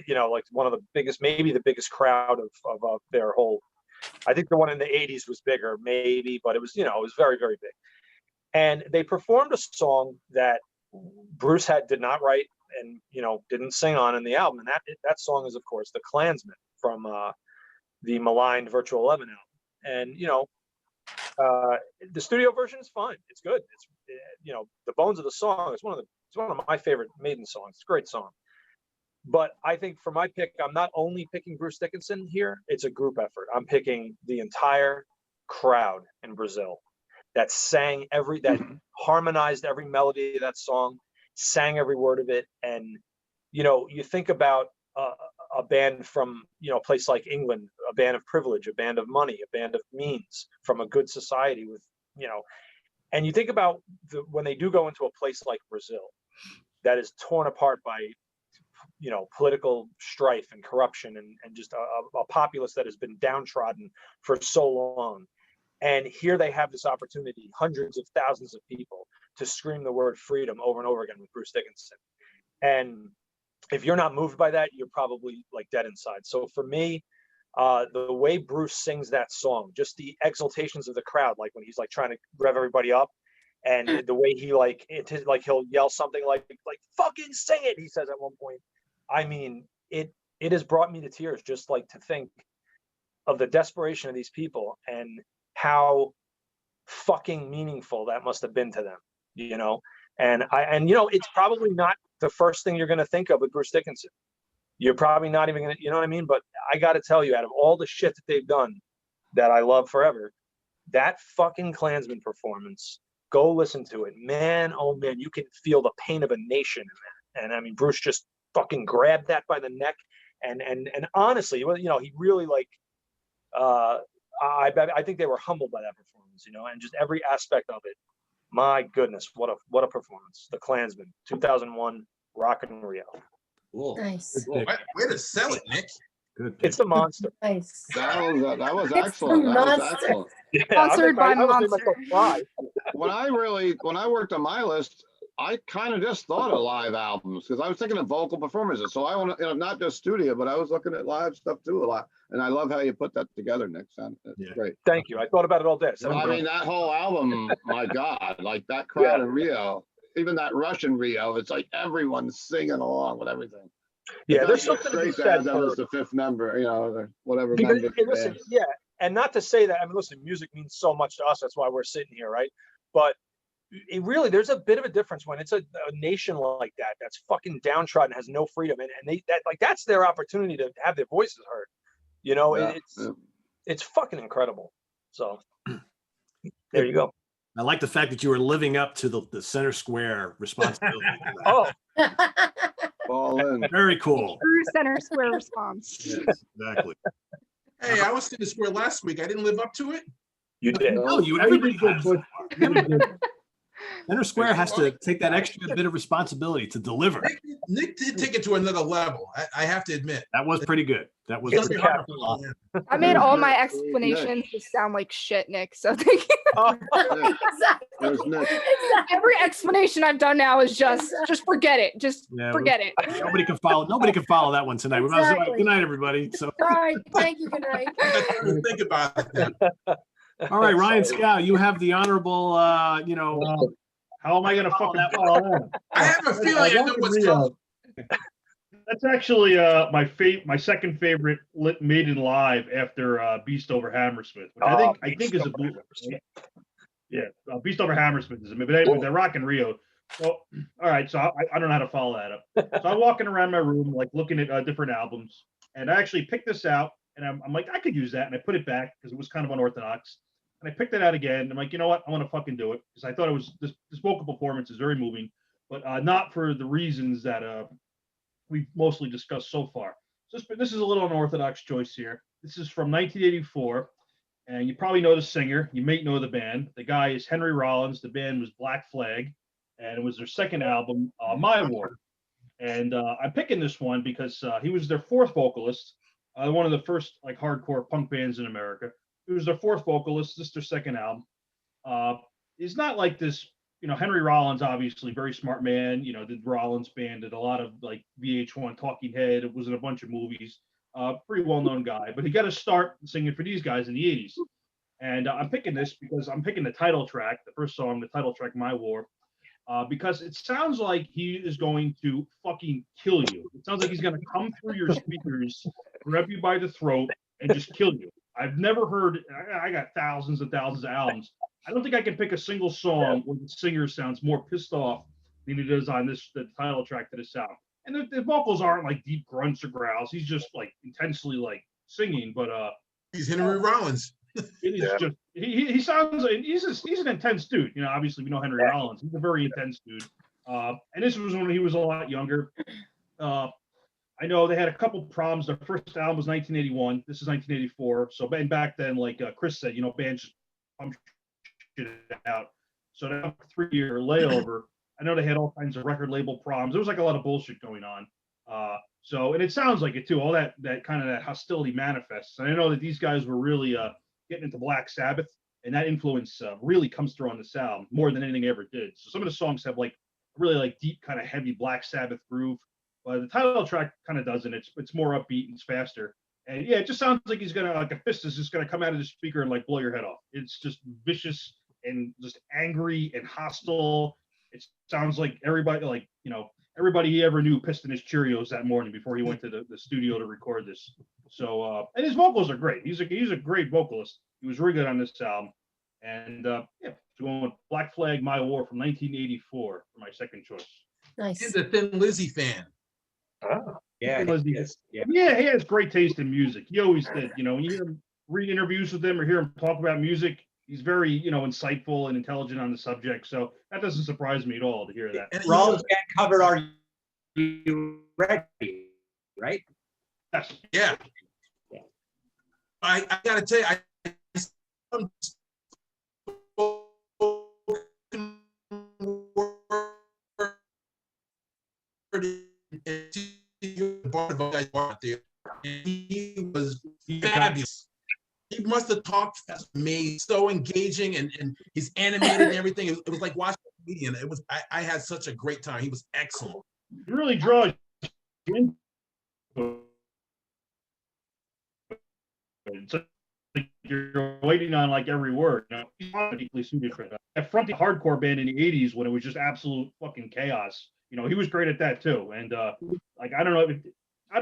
like one of the biggest, maybe the biggest crowd of their whole, I think the one in the 80s was bigger, maybe, but it was, it was very, very big. And they performed a song that Bruce did not write and, didn't sing on in the album. And that song is, of course, The Klansman from the maligned Virtual 11 album. And, the studio version is fine. It's good. It's, the bones of the song is one of my favorite Maiden songs. It's a great song. But I think for my pick, I'm not only picking Bruce Dickinson here. It's a group effort. I'm picking the entire crowd in Brazil that sang that harmonized every melody of that song, sang every word of it. And, you think about a band from, a place like England, a band of privilege, a band of money, a band of means, from a good society with, and you think about when they do go into a place like Brazil that is torn apart by, political strife and corruption and just a populace that has been downtrodden for so long. And here they have this opportunity, hundreds of thousands of people, to scream the word freedom over and over again with Bruce Dickinson. And if you're not moved by that, you're probably like dead inside. So for me, the way Bruce sings that song, just the exultations of the crowd, like when he's like trying to rev everybody up, and the way he he'll yell something like fucking sing it, he says at one point. I mean, it has brought me to tears just like to think of the desperation of these people and how fucking meaningful that must have been to them, And it's probably not the first thing you're going to think of with Bruce Dickinson. You're probably not even going to, you know what I mean? But I got to tell you, out of all the shit that they've done that I love forever, that fucking Klansman performance, go listen to it. Man, oh man, you can feel the pain of a nation in that. And I mean, Bruce just fucking grabbed that by the neck. And honestly, he really I think they were humbled by that performance, and just every aspect of it. My goodness, what a performance. The Klansman, 2001, Rock in Rio. Cool. Nice. Way to sell it, Nick. Good. It's a monster. Nice. That was It's excellent. the That was monster. excellent. Sponsored by I almost made Monster. myself cry. When I worked on my list, I kind of just thought of live albums because I was thinking of vocal performances. So I want to, not just studio, but I was looking at live stuff too a lot. And I love how you put that together, Nick. That's great. Thank you. I thought about it all day. So I mean, that whole album, my God, like that crowd in Rio, even that Russian Rio, it's like everyone's singing along with everything. yeah, there's something to be Great to said have them for as the fifth member, or whatever because, member. and listen, yeah, and not to say that. I mean, listen, music means so much to us. That's why we're sitting here, right? But it really, there's a bit of a difference when it's a nation like that that's fucking downtrodden, has no freedom, and that's their opportunity to have their voices heard. It's fucking incredible. So there you go. I like the fact that you were living up to the center square responsibility. Oh, All in. Very cool. True center square response. Yes, exactly. Hey, I was in the square last week. I didn't live up to it. you did. No, You everybody did good, has. Butch. You did good. Center square has to take that extra bit of responsibility to deliver. Nick did take it to another level. I have to admit. That was pretty good. That was It's pretty gonna be good. hard to follow. I made all my explanations just sound like shit, Nick. So thank you. Exactly. There's Nick. Exactly. Every explanation I've done now is just forget it. Just Yeah, forget it. Nobody can follow. Nobody can follow that one tonight. Exactly. Good night, everybody. So, All right. Thank you. Good night. Think about it. all right, Ryan Skow, you have the honorable. How am I gonna fucking follow that? I have a feeling I know what's coming. That's actually my second favorite Maiden live after Beast over Hammersmith, which I think is a bootleg. Yeah, Beast over Hammersmith is a but anyway, they're rocking Rio. So all right, so I don't know how to follow that up. So I'm walking around my room like looking at different albums, and I actually picked this out, and I'm like, I could use that, and I put it back because it was kind of unorthodox. And I picked it out again. And I'm like, you know what? I want to fucking do it because I thought it was this vocal performance is very moving, but not for the reasons that we've mostly discussed so far. So this is a little unorthodox choice here. This is from 1984, and you probably know the singer. You may know the band. The guy is Henry Rollins. The band was Black Flag, and it was their second album, My War. And I'm picking this one because he was their fourth vocalist, one of the first like hardcore punk bands in America. He was their fourth vocalist. This is their second album. He's not like this, Henry Rollins, obviously very smart man, did Rollins band, did a lot of like VH1 Talking Head. It was in a bunch of movies. Pretty well-known guy, but he got to start singing for these guys in the 80s. And I'm picking this because I'm picking the title track, the first song, the title track, My War, because it sounds like he is going to fucking kill you. It sounds like he's going to come through your speakers, grab you by the throat, and just kill you. I've never heard, I got thousands and thousands of albums. I don't think I can pick a single song where the singer sounds more pissed off than he does on the title track to this album. And the vocals aren't like deep grunts or growls. He's just like intensely like singing, but He's Henry Rollins. it is just he sounds like he's an intense dude. Obviously we know Henry Rollins. He's a very intense dude. And this was when he was a lot younger. I know they had a couple problems. Their first album was 1981. This is 1984. So back then, like Chris said, bands just pump shit out. So now 3-year layover. I know they had all kinds of record label problems. There was like a lot of bullshit going on. And it sounds like it too. All that kind of that hostility manifests. And I know that these guys were really getting into Black Sabbath, and that influence really comes through on this album more than anything ever did. So some of the songs have like really like deep kind of heavy Black Sabbath groove. But the title track kind of doesn't. It's more upbeat and it's faster. And yeah, it just sounds like he's gonna like a fist is just gonna come out of the speaker and like blow your head off. It's just vicious and just angry and hostile. It sounds like everybody everybody he ever knew pissed in his Cheerios that morning before he went to the studio to record this. So and his vocals are great. He's a great vocalist. He was really good on this album. And so going with Black Flag, My War from 1984 for my second choice. Nice. He's a Thin Lizzy fan. Oh, Yeah, Yeah, he has great taste in music. He always did. When you hear him read interviews with him or hear him talk about music, he's very, insightful and intelligent on the subject. So that doesn't surprise me at all to hear that. And Rollins band covered Are You Ready? Right? Yes. yeah. I gotta tell you, he was fabulous. he must have talked fast with me, so engaging, and he's animated and everything. It was like watching a comedian. It was I had such a great time. He was excellent. It really draws you into it. It's like you're waiting on like every word. You know, he's uniquely suited for that. At front the hardcore band in the '80s when it was just absolute fucking chaos. You know, he was great at that too. And like I don't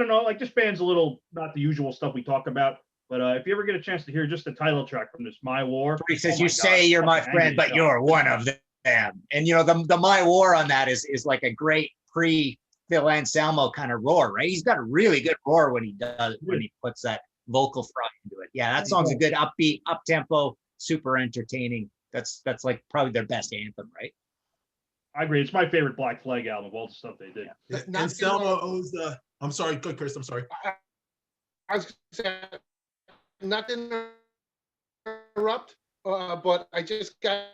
know, like this band's a little not the usual stuff we talk about. But if you ever get a chance to hear just the title track from this My War, He says, oh "You my say God, you're my fucking friend, angry but as you're hell. one of them." And you know, the My War on that is like a great pre-Phil Anselmo kind of roar, right? He's got a really good roar when he puts that vocal front into it. Yeah, that song's a good upbeat, up-tempo, super entertaining. That's like probably their best anthem, right? I agree. It's my favorite Black Flag album of all the stuff they did. And Selma owes the. I'm sorry, good Chris. I'm sorry. I was gonna say, not to interrupt, but I just got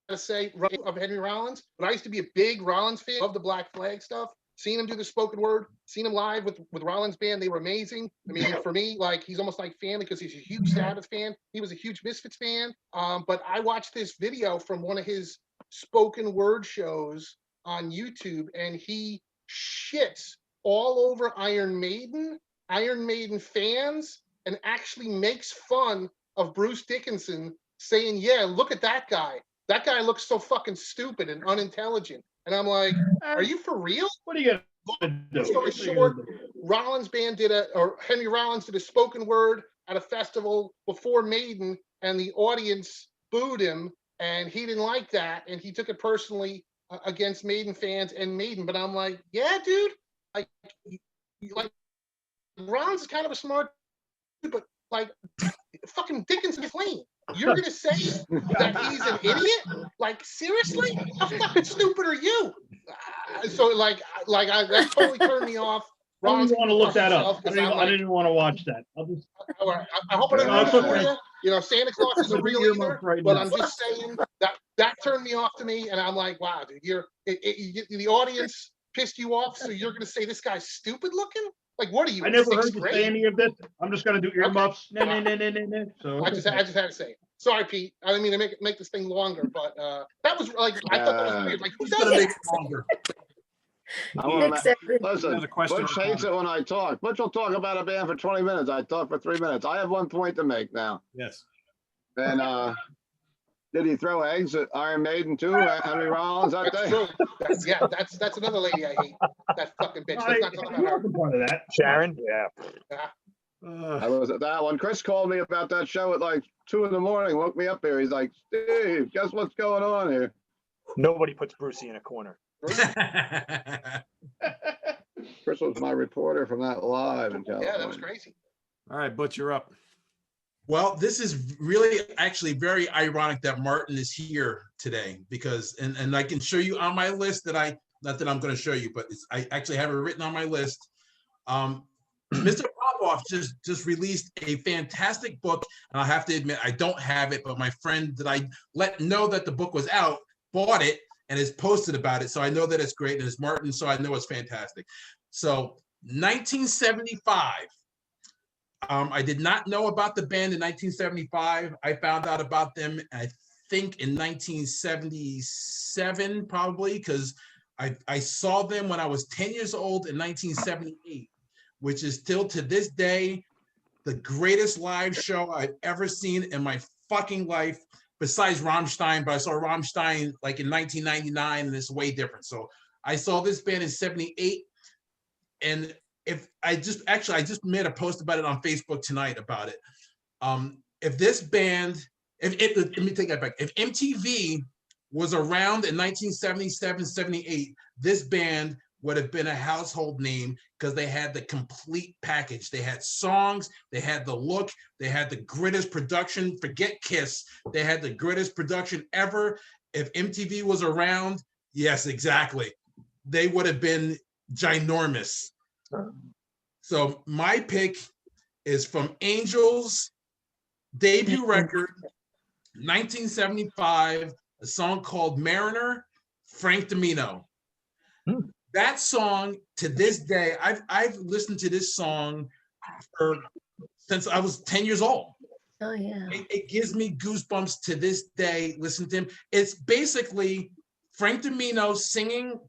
to say of Henry Rollins. But I used to be a big Rollins fan of the Black Flag stuff. Seen him do the spoken word, seen him live with Rollins band. They were amazing. I mean, for me, like he's almost like family because he's a huge Sabbath fan. He was a huge Misfits fan. But I watched this video from one of his spoken word shows on YouTube, and he shits all over Iron Maiden fans, and actually makes fun of Bruce Dickinson, saying, "Yeah, look at that guy. That guy looks so fucking stupid and unintelligent." And I'm like, "Are you for real?" What are you gonna do? Story short, Henry Rollins did a spoken word at a festival before Maiden, and the audience booed him, and he didn't like that, and he took it personally against Maiden fans and Maiden. But I'm like, yeah, dude, like Rollins is kind of a smart dude, but like fucking Dickinson is lame. You're gonna say that he's an idiot? Like seriously? How fucking stupid are you? So like that totally turned me off. I don't even want to look that up. himself, 'cause I'm I like, didn't even want to watch that. I'll just all right, I hope I didn't No, ruin it's it for okay. you. You know, Santa Claus isn't real either, right but now. I'm just saying that turned me off to me, and I'm like, wow, dude, the audience pissed you off, so you're gonna say this guy's stupid looking? Like, what are you? I never sixth heard you grade? say any of this. I'm just gonna do earmuffs. No. So I just had to say it. Sorry, Pete. I didn't mean to make this thing longer, but that was like I thought that was weird. Like, who He's does gonna that? make it longer. I wanna Nick ma- said, Listen, Another question Butch or hates it when I talk. Butch will talk about a band for 20 minutes. I talk for 3 minutes. I have 1 point to make now. Yes. And did he throw eggs at Iron Maiden too, Henry Rollins that That's day? true. That's another lady I hate. That fucking bitch. Let's not talk You about her. wasn't part of that. Sharon, yeah. I was at that one. Chris called me about that show at like 2 in the morning, woke me up here. He's like, "Steve, guess what's going on here?" Nobody puts Brucey in a corner. Chris was my reporter from that live in California. Yeah, that was crazy. All right, Butch, you're up. Well, this is really actually very ironic that Martin is here today because, and I can show you on my list that not that I'm going to show you, but I actually have it written on my list. Mr. Popoff just released a fantastic book, and I have to admit I don't have it, but my friend that I let know that the book was out bought it and has posted about it, so I know that it's great, and it's Martin, so I know it's fantastic. So 1975. I did not know about the band in 1975. I found out about them, I think, in 1977, probably, because I saw them when I was 10 years old in 1978, which is still to this day the greatest live show I've ever seen in my fucking life, besides Rammstein. But I saw Rammstein like in 1999, and it's way different. So I saw this band in 78, and I just made a post about it on Facebook tonight about it. If this band, let me take that back. If MTV was around in 1977, 78, this band would have been a household name because they had the complete package. They had songs, they had the look, they had the greatest production. Forget Kiss. They had the greatest production ever. If MTV was around, yes, exactly. They would have been ginormous. So my pick is from Angel's debut record, 1975, a song called Mariner, Frank Domino. That song, to this day, I've listened to this song since I was 10 years old. Oh yeah. It gives me goosebumps to this day. Listen to him. It's basically Frank Domino singing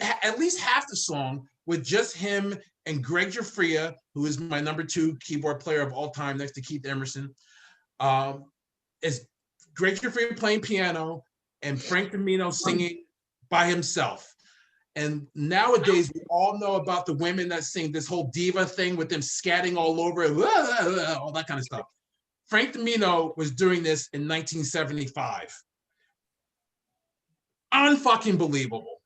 at least half the song with just him and Greg Giuffria, who is my number 2 keyboard player of all time next to Keith Emerson. Is Greg Giuffria playing piano and Frank Domino singing by himself. And nowadays, we all know about the women that sing this whole diva thing with them scatting all over it, all that kind of stuff. Frank Domino was doing this in 1975. Unfucking believable.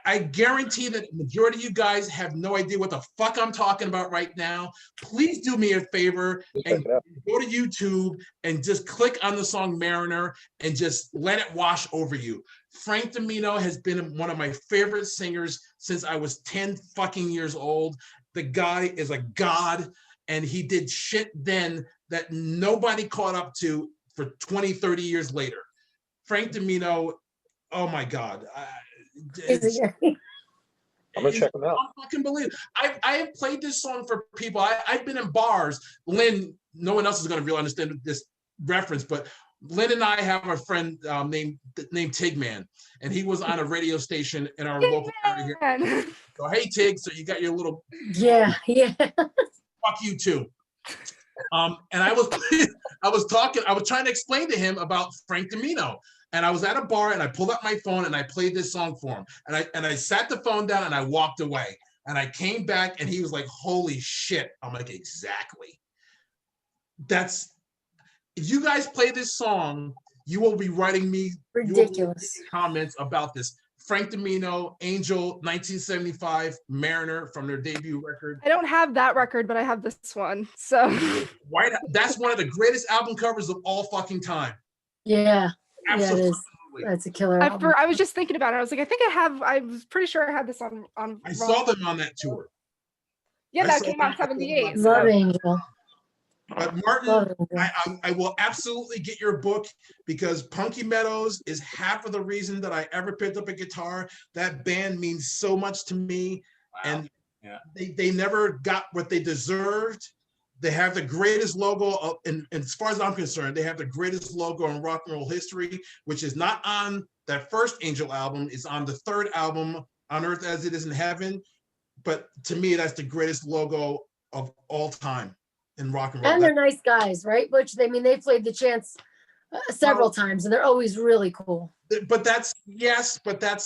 I guarantee that the majority of you guys have no idea what the fuck I'm talking about right now. Please do me a favor and go to YouTube and just click on the song Mariner and just let it wash over you. Frank Domino has been one of my favorite singers since I was 10 fucking years old. The guy is a god, and he did shit then that nobody caught up to for 20, 30 years later. Frank Domino, oh my God. I'm gonna check them out. I fucking believe it. I have played this song for people. I've been in bars. Lynn, no one else is gonna really understand this reference, but Lynn and I have a friend named Tigman, and he was on a radio station in our local area here. So hey Tig, so you got your little Yeah. fuck you too. And I was trying to explain to him about Frank Domino. And I was at a bar and I pulled up my phone and I played this song for him. And I sat the phone down and I walked away. And I came back and he was like, holy shit. I'm like, exactly. If you guys play this song, you will be writing me Ridiculous comments about this. Frank Domino, Angel, 1975, Mariner from their debut record. I don't have that record, but I have this one. So That's one of the greatest album covers of all fucking time. Yeah. Absolutely. Yeah, it is. That's a killer album. I was just thinking about it. I was like, I was pretty sure I had this on I saw them on that tour. Yeah, that came out 78. Love Angel. But Martin, I will absolutely get your book because Punky Meadows is half of the reason that I ever picked up a guitar. That band means so much to me. Wow. And they never got what they deserved. They have the greatest logo, and as far as I'm concerned, they have the greatest logo in rock and roll history, which is not on that first Angel album. It's on the third album, On Earth as It Is in Heaven. But to me, that's the greatest logo of all time in rock and roll. And they're nice guys, right? Butch, they played the Chance several times, and they're always really cool. But that's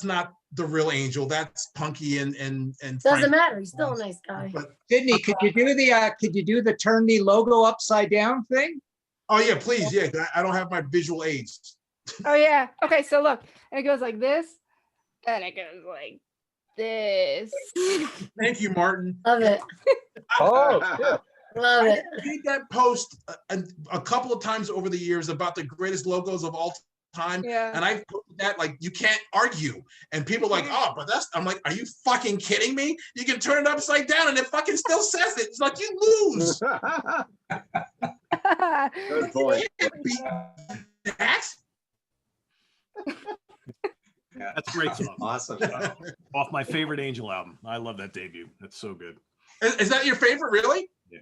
not the real Angel. That's Punky and Doesn't Frank. matter. He's still a nice guy. But, Sydney, could you do the turn the logo upside down thing? oh yeah, please, yeah. I don't have my visual aids. Oh yeah. Okay, so look, and it goes like this, and it goes like this. Thank you, Martin. Love it. Oh, yeah. Love it. I made that post a couple of times over the years about the greatest logos of all time. Yeah. And I posted that like you can't argue. And people are like, oh, but I'm like, are you fucking kidding me? You can turn it upside down and it fucking still says it. It's like you lose. Good point. You can't beat that. Yeah, that's a great song. Awesome. Off my favorite Angel album. I love that debut. That's so good. Is that your favorite, really? Yeah.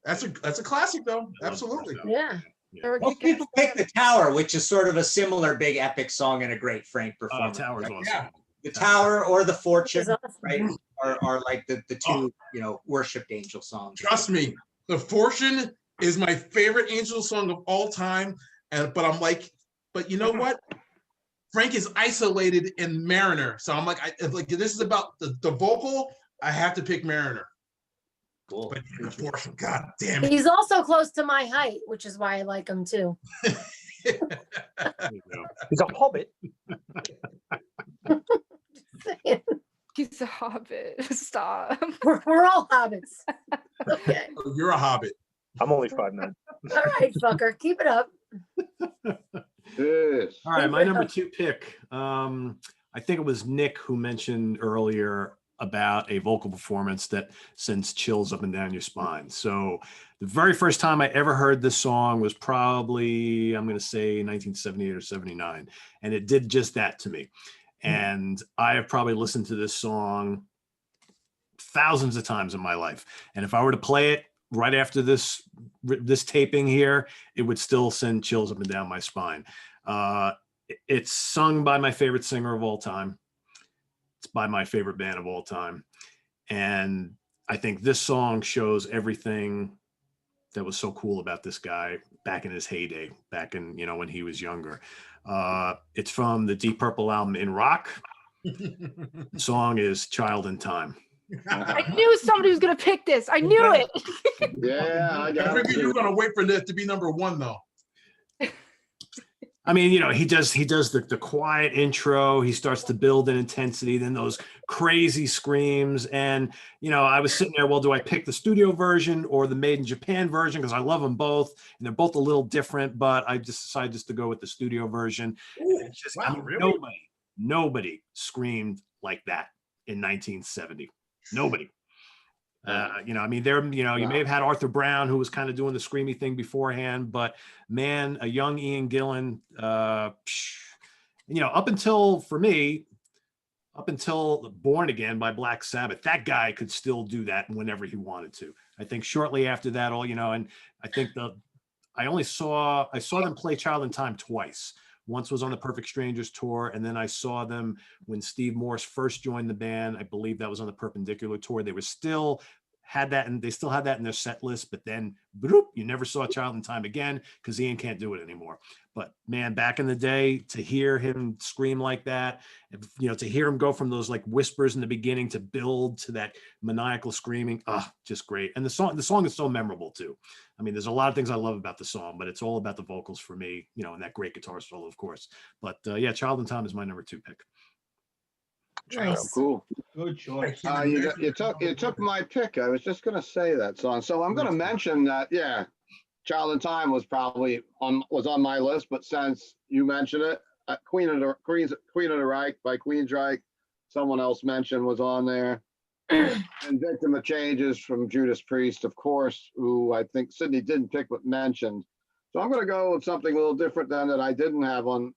That's a classic though. Absolutely. Yeah. Most people pick The Tower, which is sort of a similar big epic song and a great Frank performance. Tower's awesome. Yeah. The Tower or The Fortune, It's awesome. right, are like the two, worshipped Angel songs. Trust me, The Fortune is my favorite Angel song of all time. But I'm like, but you know what? Frank is isolated in Mariner. So I'm like, if this is about the vocal, I have to pick Mariner. Cool. But The Fortune, god damn it. He's also close to my height, which is why I like him too. There you go. He's a hobbit. He's a hobbit. Stop. We're all hobbits. Okay. Oh, you're a hobbit. I'm only 5'9". All right, fucker. Keep it up. Yes. All right, my number 2 pick. I think it was Nick who mentioned earlier about a vocal performance that sends chills up and down your spine. So the very first time I ever heard this song was probably, I'm going to say 1978 or 79. And it did just that to me. And I have probably listened to this song thousands of times in my life. And if I were to play it right after this taping here, it would still send chills up and down my spine. It's sung by my favorite singer of all time. It's by my favorite band of all time. And I think this song shows everything that was so cool about this guy back in his heyday, back in, when he was younger. It's from the Deep Purple album In Rock. The song is Child in Time. I knew somebody was gonna pick this. I knew it. Yeah, I I got figured you were it. gonna wait for this to be number one, though. I mean, he does the quiet intro. He starts to build in intensity, then those crazy screams. And, I was sitting there, well, do I pick the studio version or the Made in Japan version? Because I love them both. And they're both a little different, but I just decided just to go with the studio version. Ooh, It's just, wow, really? nobody screamed like that in 1970. Nobody. You may have had Arthur Brown, who was kind of doing the screamy thing beforehand, but man, a young Ian Gillan, up until Born Again by Black Sabbath, that guy could still do that whenever he wanted to. I think shortly after that, and I think I saw them play Child in Time twice. Once was on the Perfect Strangers tour, and then I saw them when Steve Morse first joined the band. I believe that was on the Perpendicular tour. They still had that in their set list, but then bloop, you never saw Child in Time again because Ian can't do it anymore. But man, back in the day, to hear him scream like that, to hear him go from those like whispers in the beginning to build to that maniacal screaming, just great. And the song is so memorable too. I mean, there's a lot of things I love about the song, but it's all about the vocals for me, and that great guitar solo, of course. But Child in Time is my number 2 pick. Nice. Cool. Good choice. You took my pick. I was just going to say that song. So I'm going to mention that, Child in Time was probably on my list, but since you mentioned it, Queen of the Reich by Queensryche, someone else mentioned was on there. And Victim of Changes from Judas Priest, of course, who I think Sydney didn't pick but mentioned. So I'm going to go with something a little different than that I didn't have on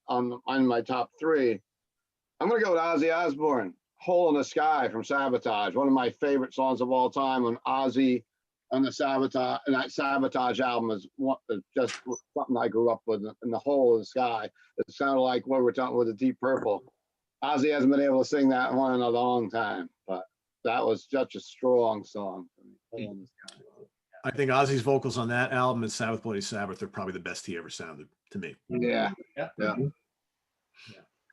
my top 3. I'm going to go with Ozzy Osbourne, Hole in the Sky from Sabotage, one of my favorite songs of all time. When Ozzy on that Sabotage album is just something I grew up with, in the Hole in the Sky. It sounded like what we're talking with the Deep Purple. Ozzy hasn't been able to sing that one in a long time, but that was such a strong song for me. Hole in the Sky. I think Ozzy's vocals on that album and Sabbath Bloody Sabbath are probably the best he ever sounded to me. Yeah. Good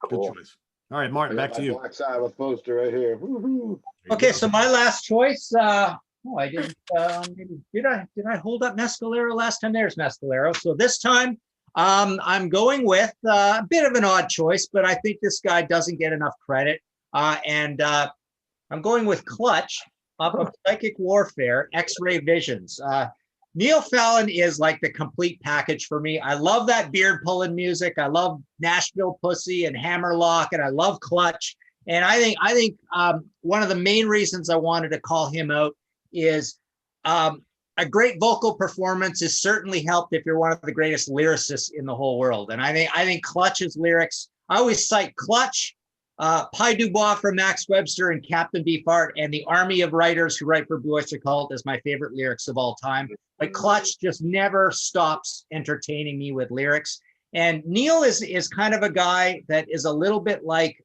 Cool. choice. All right, Martin, back to you. Black Sabbath poster right here. Woo-hoo. Okay, so my last choice. I didn't. Did I hold up Mescalero last time? There's Mescalero. So this time, I'm going with a bit of an odd choice, but I think this guy doesn't get enough credit. And I'm going with Clutch off of Psychic Warfare, X-Ray Visions. Neil Fallon is like the complete package for me. I love that beard pulling music. I love Nashville Pussy and Hammerlock, and I love Clutch. And I think one of the main reasons I wanted to call him out is a great vocal performance is certainly helped if you're one of the greatest lyricists in the whole world. And I think Clutch's lyrics, I always cite Clutch, Pi Dubois from Max Webster and Captain Beefheart, and the army of writers who write for Blue Oyster Cult as my favorite lyrics of all time. But Clutch just never stops entertaining me with lyrics. And Neil is kind of a guy that is a little bit like,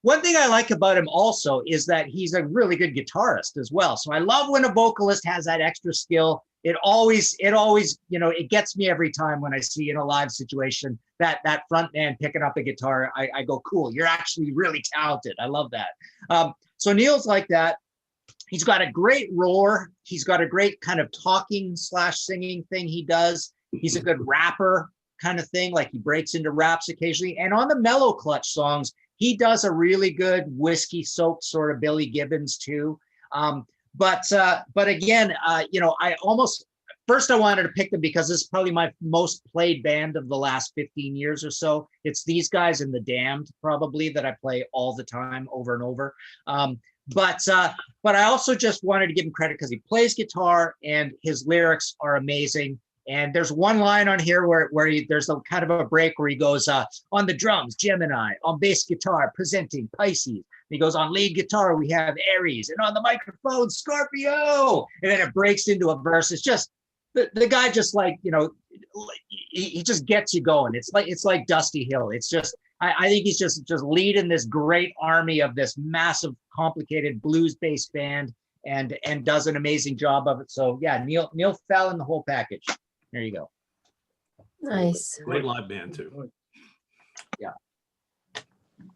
one thing I like about him also is that he's a really good guitarist as well. So I love when a vocalist has that extra skill. It always, it gets me every time when I see in a live situation that front man picking up a guitar. I go, cool, you're actually really talented. I love that. So Neil's like that. He's got a great roar. He's got a great kind of talking/singing thing he does. He's a good rapper kind of thing. Like he breaks into raps occasionally. And on the mellow Clutch songs, he does a really good whiskey soaked sort of Billy Gibbons too. But again, I almost, first I wanted to pick them because this is probably my most played band of the last 15 years or so. It's these guys and the Damned probably that I play all the time over and over. But I also just wanted to give him credit because he plays guitar and his lyrics are amazing. And there's one line on here where there's a kind of a break where he goes, on the drums, Gemini, on bass guitar, presenting Pisces, He goes, on lead guitar, we have Aries, and on the microphone, Scorpio. And then it breaks into a verse. It's just, the guy just like, he just gets you going. It's like Dusty Hill. It's just, I think he's just leading this great army of this massive, complicated blues-based band and does an amazing job of it. So yeah, Neil fell in the whole package. There you go. Nice. Great live band too. Yeah.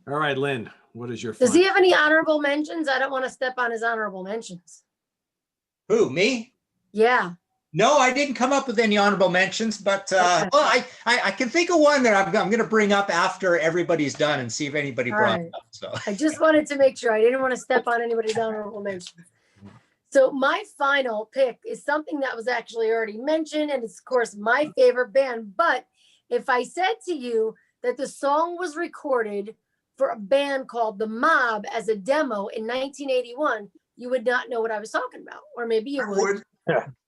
All right, Lynn, what is your? Does he final- have any honorable mentions? I don't want to step on his honorable mentions. Who, me? Yeah. No, I didn't come up with any honorable mentions, but Okay. well, I can think of one that I'm going to bring up after everybody's done and see if anybody All brought right. it up. So I just wanted to make sure I didn't want to step on anybody's honorable mentions. So my final pick is something that was actually already mentioned, and it's of course my favorite band. But if I said to you that the song was recorded for a band called The Mob as a demo in 1981, you would not know what I was talking about, or maybe you would.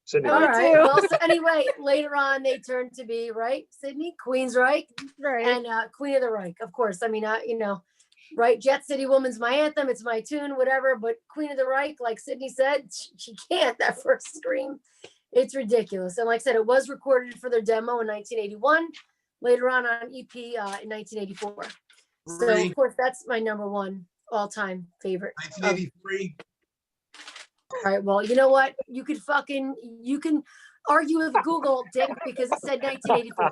Sydney. All Me right. too. Well, so anyway, later on they turned to be right, Sydney, Queensryche, Right. and Queen of the Reich, of course. I mean, right? Jet City Woman's my anthem. It's my tune, whatever. But Queen of the Reich, like Sydney said, she can't. That first scream, it's ridiculous. And like I said, it was recorded for their demo in 1981. Later on EP in 1984. So of course, that's my number one all-time favorite. 1983. All right. Well, you know what? You can argue with Google, Dick, because it said 1984.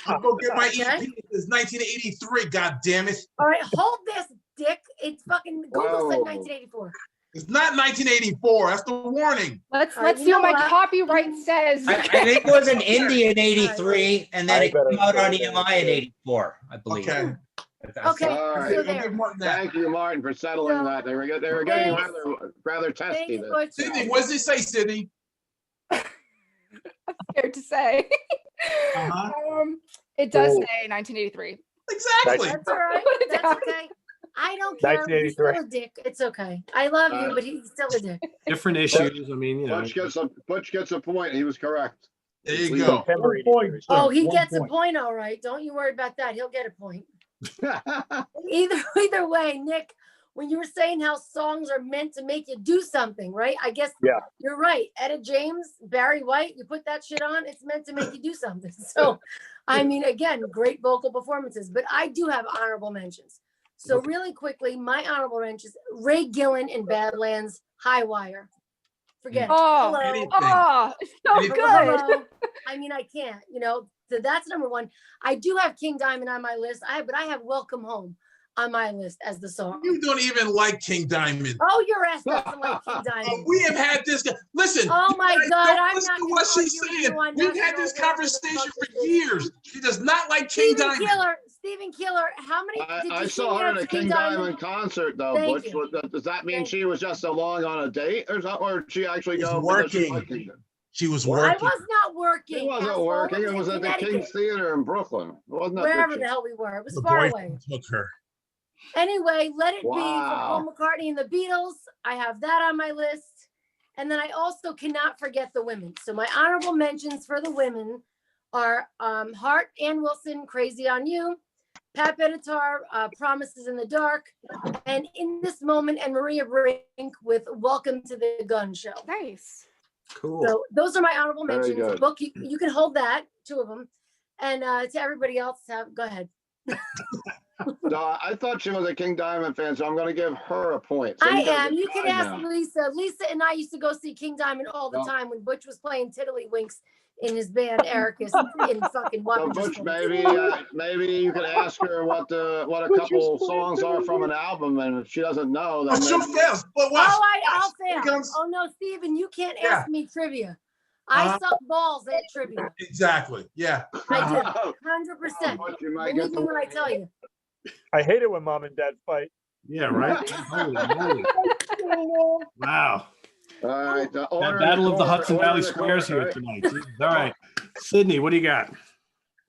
I'll go get my Okay. EP. It's 1983. God damn it! All right, hold this, Dick. It's fucking Google said Whoa. 1984. It's not 1984. That's the warning. Let's All right, let's you see know what my what? copyright says. I think it was an indie in 83, and then I it better came out on go with EMI in 84, I believe. Okay. Okay, All right. so I'll there. give Martin that. Thank you, Martin, for settling So, that. They were getting thanks. rather testy. Thanks, this. Butch. Sydney, what does it say, Sydney? Scared to say. Uh-huh. It does Oh. say 1983. Exactly. That's all right. Put it That's down. okay. I don't care. He's 1983. still a dick. It's okay. I love you, but he's still a dick. Different issues. I mean, Butch gets a point. He was correct. There you We- go. One point. Oh, he One gets a point. point, all right. Don't you worry about that. He'll get a point. Either way, Nick, when you were saying how songs are meant to make you do something, right? I guess Yeah. you're right. Etta James, Barry White, you put that shit on, it's meant to make you do something. So, I mean, again, great vocal performances, but I do have honorable mentions. So really quickly, my honorable mentions, Ray Gillen in Badlands, High Wire. Forget it. Oh, Hello. Anything. oh, it's so Anything. good. Hello. I mean, I can't, so that's number one. I do have King Diamond on my list. But I have Welcome Home on my list as the song. You don't even like King Diamond. Oh, your ass doesn't like King Diamond. We have had this. Listen. Oh my you guys God, don't I'm listen not to gonna what she's argue with saying. you on We've had national this whatever the conversation fuck for this is. years. She does not like King Stephen Diamond. Keeler, how many did you I see saw her me at a King Diamond concert, though. Thank Butch. you. Does that mean Thank she was just along on a date, or did she actually She's go? because she working. liked King Diamond? She was I working. was not working. It wasn't asshole. working. It in was at the Connecticut, King's Theater in Brooklyn. It wasn't at wherever the the hell we were. It was The far away. boyfriend took her. Anyway, Let It Be from Wow. Paul McCartney and the Beatles. I have that on my list. And then I also cannot forget the women. So my honorable mentions for the women are Hart, Ann Wilson, Crazy on You, Pat Benatar, Promises in the Dark, and In This Moment, and Maria Brink with Welcome to the Gun Show. Nice. Cool. So those are my honorable Very mentions. good. Book, you can hold that, two of them. And to everybody else, go ahead. No, I thought she was a King Diamond fan, so I'm going to give her a point. So I gotta am. get You can tied ask now. Lisa. Lisa and I used to go see King Diamond all the Well- time when Butch was playing Tiddlywinks in his band Ericus in fucking So Wappingers Butch, Falls. maybe you could ask her what a couple songs are from an album, and if she doesn't know, then Oh, she'll maybe- fail. But watch. I'll Here fail. comes- Oh no, Steven, you can't Yeah. ask me trivia. I Uh-huh. suck balls at trivia. Exactly. Yeah. I do. Oh, 100%. Butch, you might Believe get me the when I tell you. I hate it when mom and dad fight. Yeah, right. Holy moly. Wow. All right. That battle of the Hudson Valley Squares here tonight. Jesus. All right. Sydney, what do you got?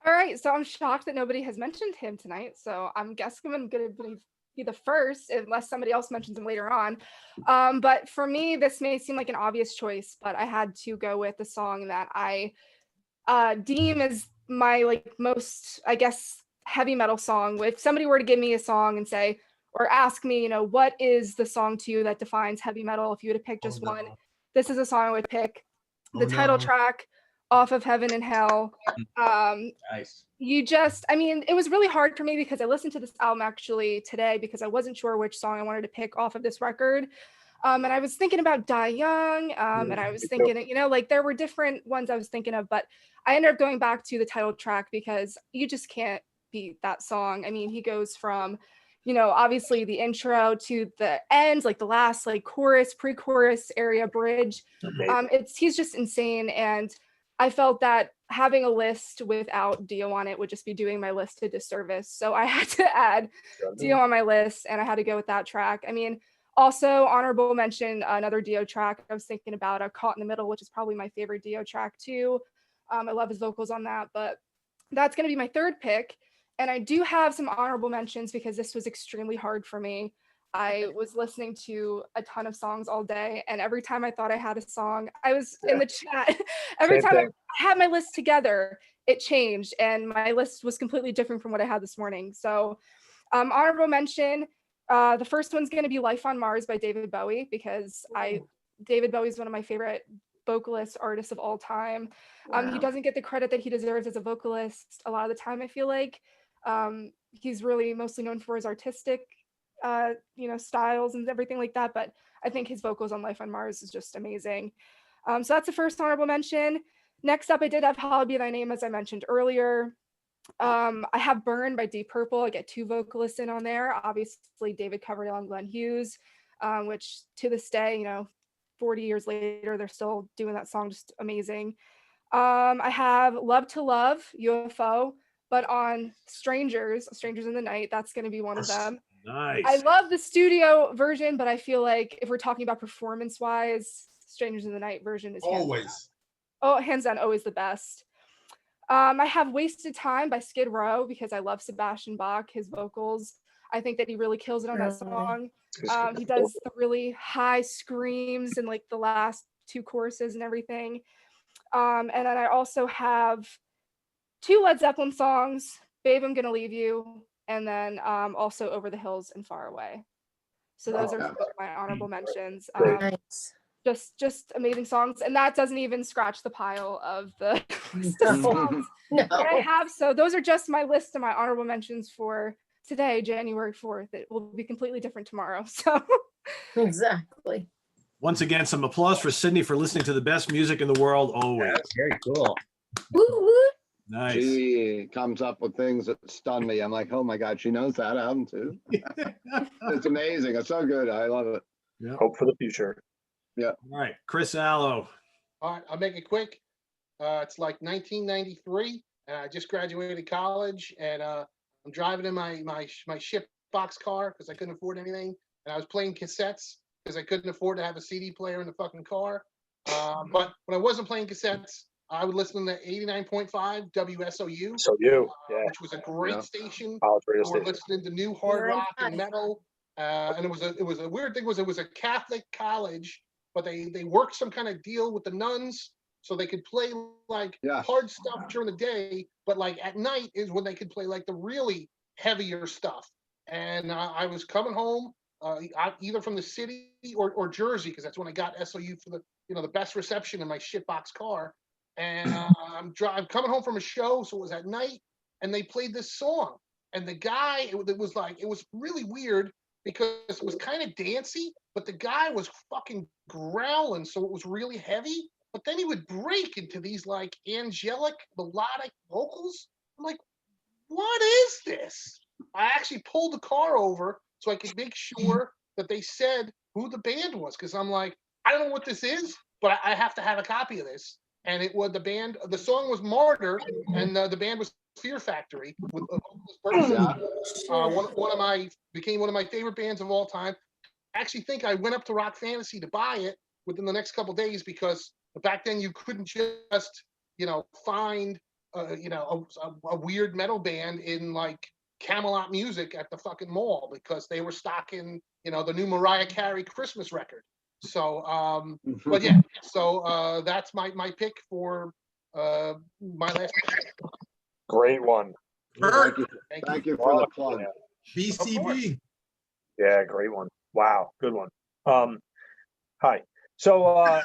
All right, so I'm shocked that nobody has mentioned him tonight. So I'm guessing I'm going to be the first, unless somebody else mentions him later on. But for me, this may seem like an obvious choice, but I had to go with the song that I deem as my most, I guess, heavy metal song. If somebody were to give me a song and say, or ask me, what is the song to you that defines heavy metal? If you were to pick just one, this is a song I would pick. The title track off of Heaven and Hell. Nice. It was really hard for me because I listened to this album actually today because I wasn't sure which song I wanted to pick off of this record. And I was thinking about Die Young, and I was thinking, there were different ones I was thinking of, but I ended up going back to the title track because you just can't beat that song. I mean, he goes from, obviously the intro to the end, like the last chorus, pre-chorus area bridge. He's just insane. And I felt that having a list without Dio on it would just be doing my list a disservice. So I had to add Dio on my list, and I had to go with that track. I mean, also honorable mention, another Dio track I was thinking about, Caught in the Middle, which is probably my favorite Dio track too. I love his vocals on that, but that's going to be my third pick. And I do have some honorable mentions because this was extremely hard for me. I was listening to a ton of songs all day, and every time I thought I had a song, I was in the chat. Every time I had my list together, it changed, and my list was completely different from what I had this morning. So honorable mention, the first one's going to be Life on Mars by David Bowie, because David Bowie is one of my favorite vocalist artists of all time. He doesn't get the credit that he deserves as a vocalist a lot of the time, I feel like. He's really mostly known for his artistic styles and everything like that, but I think his vocals on Life on Mars is just amazing. So that's the first honorable mention. Next up, I did have Hallowed Be Thy Name, as I mentioned earlier. I have Burn by Deep Purple. I get two vocalists in on there. Obviously, David Coverdale and Glenn Hughes, which to this day, 40 years later, they're still doing that song, just amazing. I have Love to Love, UFO, but on Strangers in the Night, that's going to be one of them. Nice. I love the studio version, but I feel like if we're talking about performance-wise, Strangers in the Night version is hands down, always the best. I have Wasted Time by Skid Row because I love Sebastian Bach, his vocals. I think that he really kills it on that song. He does the really high screams in the last two choruses and everything. And then I also have two Led Zeppelin songs, Babe, I'm Gonna Leave You, and then also Over the Hills and Far Away. So those are my honorable mentions. Nice. Just amazing songs, and that doesn't even scratch the pile of the list of songs that I have. So those are just my list of my honorable mentions for today, January 4th. It will be completely different tomorrow. So exactly. Once again, some applause for Sydney for listening to the best music in the world always. Very cool. Woo, woo. Nice. She comes up with things that stun me. I'm like, oh my God, she knows that album too. It's amazing. It's so good. I love it. Yep. Hope for the future. Yeah. All right, Chris Allo. All right, I'll make it quick. It's like 1993, and I just graduated college, and I'm driving in my ship box car because I couldn't afford anything, and I was playing cassettes because I couldn't afford to have a CD player in the fucking car. But when I wasn't playing cassettes, I would listen to 89.5 WSOU, which was a great station. We're listening to new hard rock and metal, and it was a weird thing. It was a Catholic college, but they worked some kind of deal with the nuns so they could play hard stuff during the day, but at night is when they could play the really heavier stuff. And I was coming home either from the city or Jersey, because that's when I got SOU for the best reception in my shitbox car. And I'm coming home from a show, so it was at night, and they played this song. And the guy, it was really weird because it was kind of dancey, but the guy was fucking growling, so it was really heavy. But then he would break into these angelic melodic vocals. I'm like, what is this? I actually pulled the car over so I could make sure that they said who the band was, because I'm like, I don't know what this is, but I have to have a copy of this. And it was the song was Martyr, and the band was Fear Factory with became one of my favorite bands of all time. I actually think I went up to Rock Fantasy to buy it within the next couple of days, because back then you couldn't just find a weird metal band in Camelot Music at the fucking mall, because they were stocking the new Mariah Carey Christmas record. So but yeah, so that's my pick for my last pick. Great one. Thank you for the plug. BCB. Yeah, great one. Wow, good one. Hi. So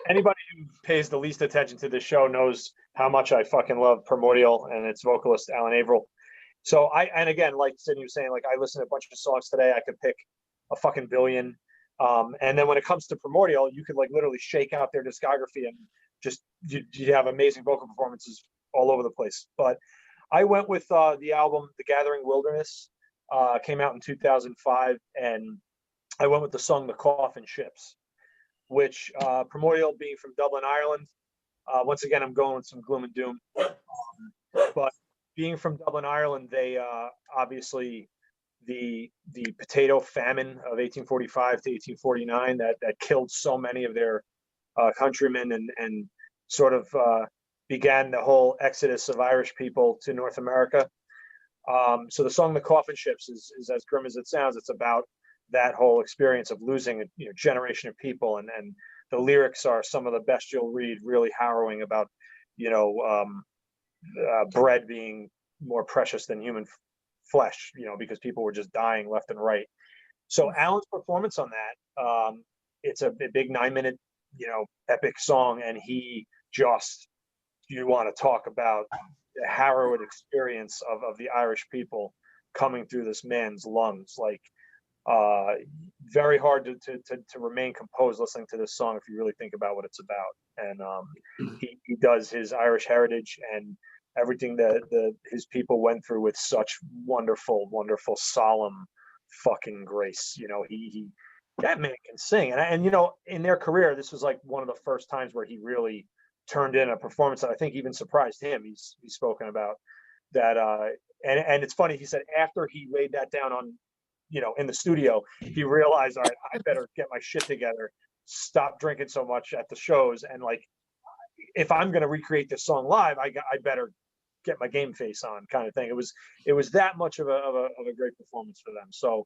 anybody who pays the least attention to this show knows how much I fucking love Primordial and its vocalist Alan Averill. So and again, like Sydney was saying, like I listened to a bunch of songs today. I could pick a fucking billion. And then when it comes to Primordial, you could like literally shake out their discography and just you have amazing vocal performances all over the place. But I went with the album The Gathering Wilderness, came out in 2005, and I went with the song The Coffin Ships, which Primordial being from Dublin, Ireland. Once again, I'm going with some gloom and doom. But being from Dublin, Ireland, they obviously the potato famine of 1845 to 1849 that killed so many of their countrymen and sort of began the whole exodus of Irish people to North America. So the song "The Coffin Ships" is as grim as it sounds. It's about that whole experience of losing a generation of people, and the lyrics are some of the best you'll read. Really harrowing about bread being more precious than human flesh, because people were just dying left and right. So Alan's performance on that, it's a big 9-minute, epic song, and he just, you want to talk about the harrowed experience of the Irish people coming through this man's lungs. Like, very hard to remain composed listening to this song if you really think about what it's about. And he does his Irish heritage and everything that his people went through with such wonderful, solemn fucking grace. He that man can sing, and in their career, this was like one of the first times where he really turned in a performance that I think even surprised him. He's spoken about that, and it's funny. He said after he laid that down on, in the studio, he realized, all right, I better get my shit together, stop drinking so much at the shows, and like, if I'm going to recreate this song live, I better get my game face on, kind of thing. It was that much of a great performance for them. So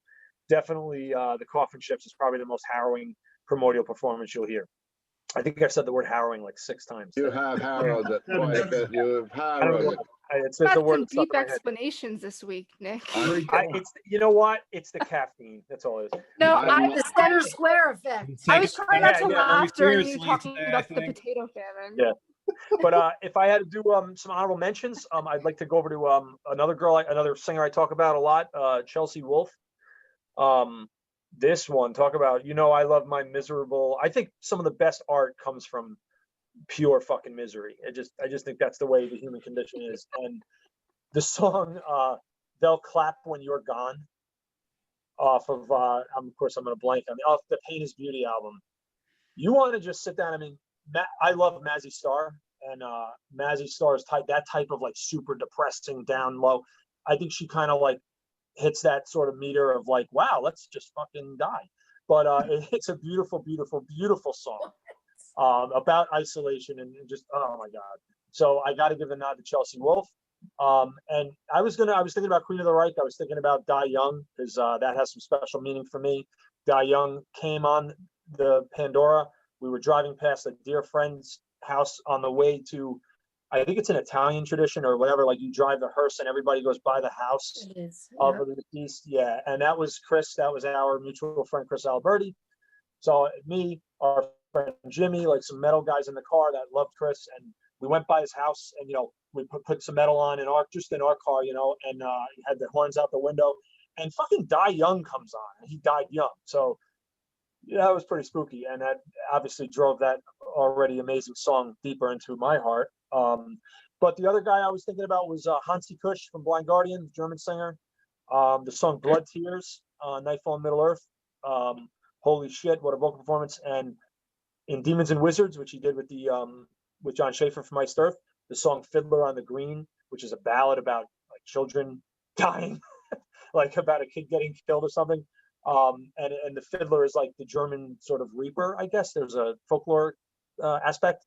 definitely, The Coffin Ships is probably the most harrowing Primordial performance you'll hear. I think I've said the word harrowing like 6 times. You have harrowed it quite a bit. You have harrowed it. It's Got the word some that's stuck deep in my head. explanations this week, Nick. It's you know what? It's the caffeine. That's all it is. No, I'm- The center square effect. I was trying not to Yeah, laugh during you seriously talking today, I about the think. potato famine. Yeah. But if I had to do some honorable mentions, I'd like to go over to another singer I talk about a lot, Chelsea Wolfe. This one, talk about, I love my miserable. I think some of the best art comes from pure fucking misery. I just think that's the way the human condition is. And the song "They'll Clap When You're Gone" off of of course I'm gonna blank on off the Pain Is Beauty album. You want to just sit down. I mean, I love Mazzy Star, and Mazzy Star's that type of like super depressing, down low. I think she kind of like hits that sort of meter of like, wow, let's just fucking die. But it's a beautiful, beautiful, beautiful song about isolation and just, oh my God. So I got to give a nod to Chelsea Wolfe. And I was thinking about Queen of the Reich. I was thinking about Die Young, because that has some special meaning for me. Die Young came on the Pandora. We were driving past a dear friend's house on the way to, I think it's an Italian tradition or whatever, like you drive the hearse and everybody goes by the house It is. of the deceased. Yeah. And that was Chris. That was our mutual friend, Chris Alberti. So me, our friend Jimmy, like some metal guys in the car that loved Chris. And we went by his house and, we put some metal on in our car, and he had the horns out the window, and fucking Die Young comes on, and he died young. So yeah, that was pretty spooky. And that obviously drove that already amazing song deeper into my heart. But the other guy I was thinking about was Hansi Kusch from Blind Guardian, German singer. The song Blood Tears, Nightfall in Middle Earth. Holy shit, what a vocal performance. And in Demons and Wizards, which he did with with John Schaefer from Iced Earth, the song Fiddler on the Green, which is a ballad about like children dying, like about a kid getting killed or something. And the fiddler is like the German sort of reaper, I guess. There's a folklore aspect.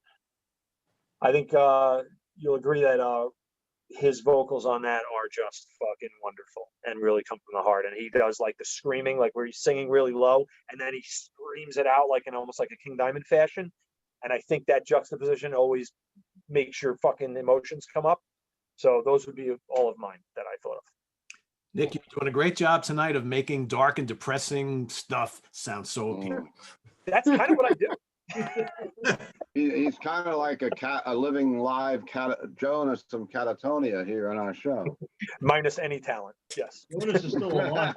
I think you'll agree that his vocals on that are just fucking wonderful and really come from the heart. And he does like the screaming, like where he's singing really low, and then he screams it out like in almost like a King Diamond fashion. And I think that juxtaposition always makes your fucking emotions come up. So those would be all of mine that I thought of. Nick, you're doing a great job tonight of making dark and depressing stuff sound so appealing. That's kind of what I do. He's kind of like a living live Jonas from Catatonia here on our show. Minus any talent. Yes. Jonas is still alive.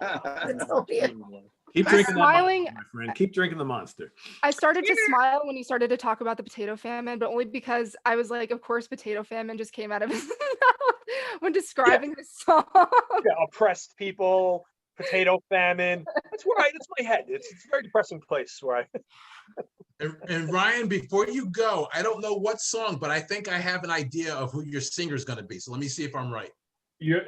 Keep I'm drinking that smiling. monster, my friend. Keep drinking the monster. I started to smile when you started to talk about the potato famine, but only because I was like, of course, potato famine just came out of his mouth when describing this song. Yeah, oppressed people, potato famine. That's my head. It's a very depressing place where I. And Ryan, before you go, I don't know what song, but I think I have an idea of who your singer is going to be. So let me see if I'm right.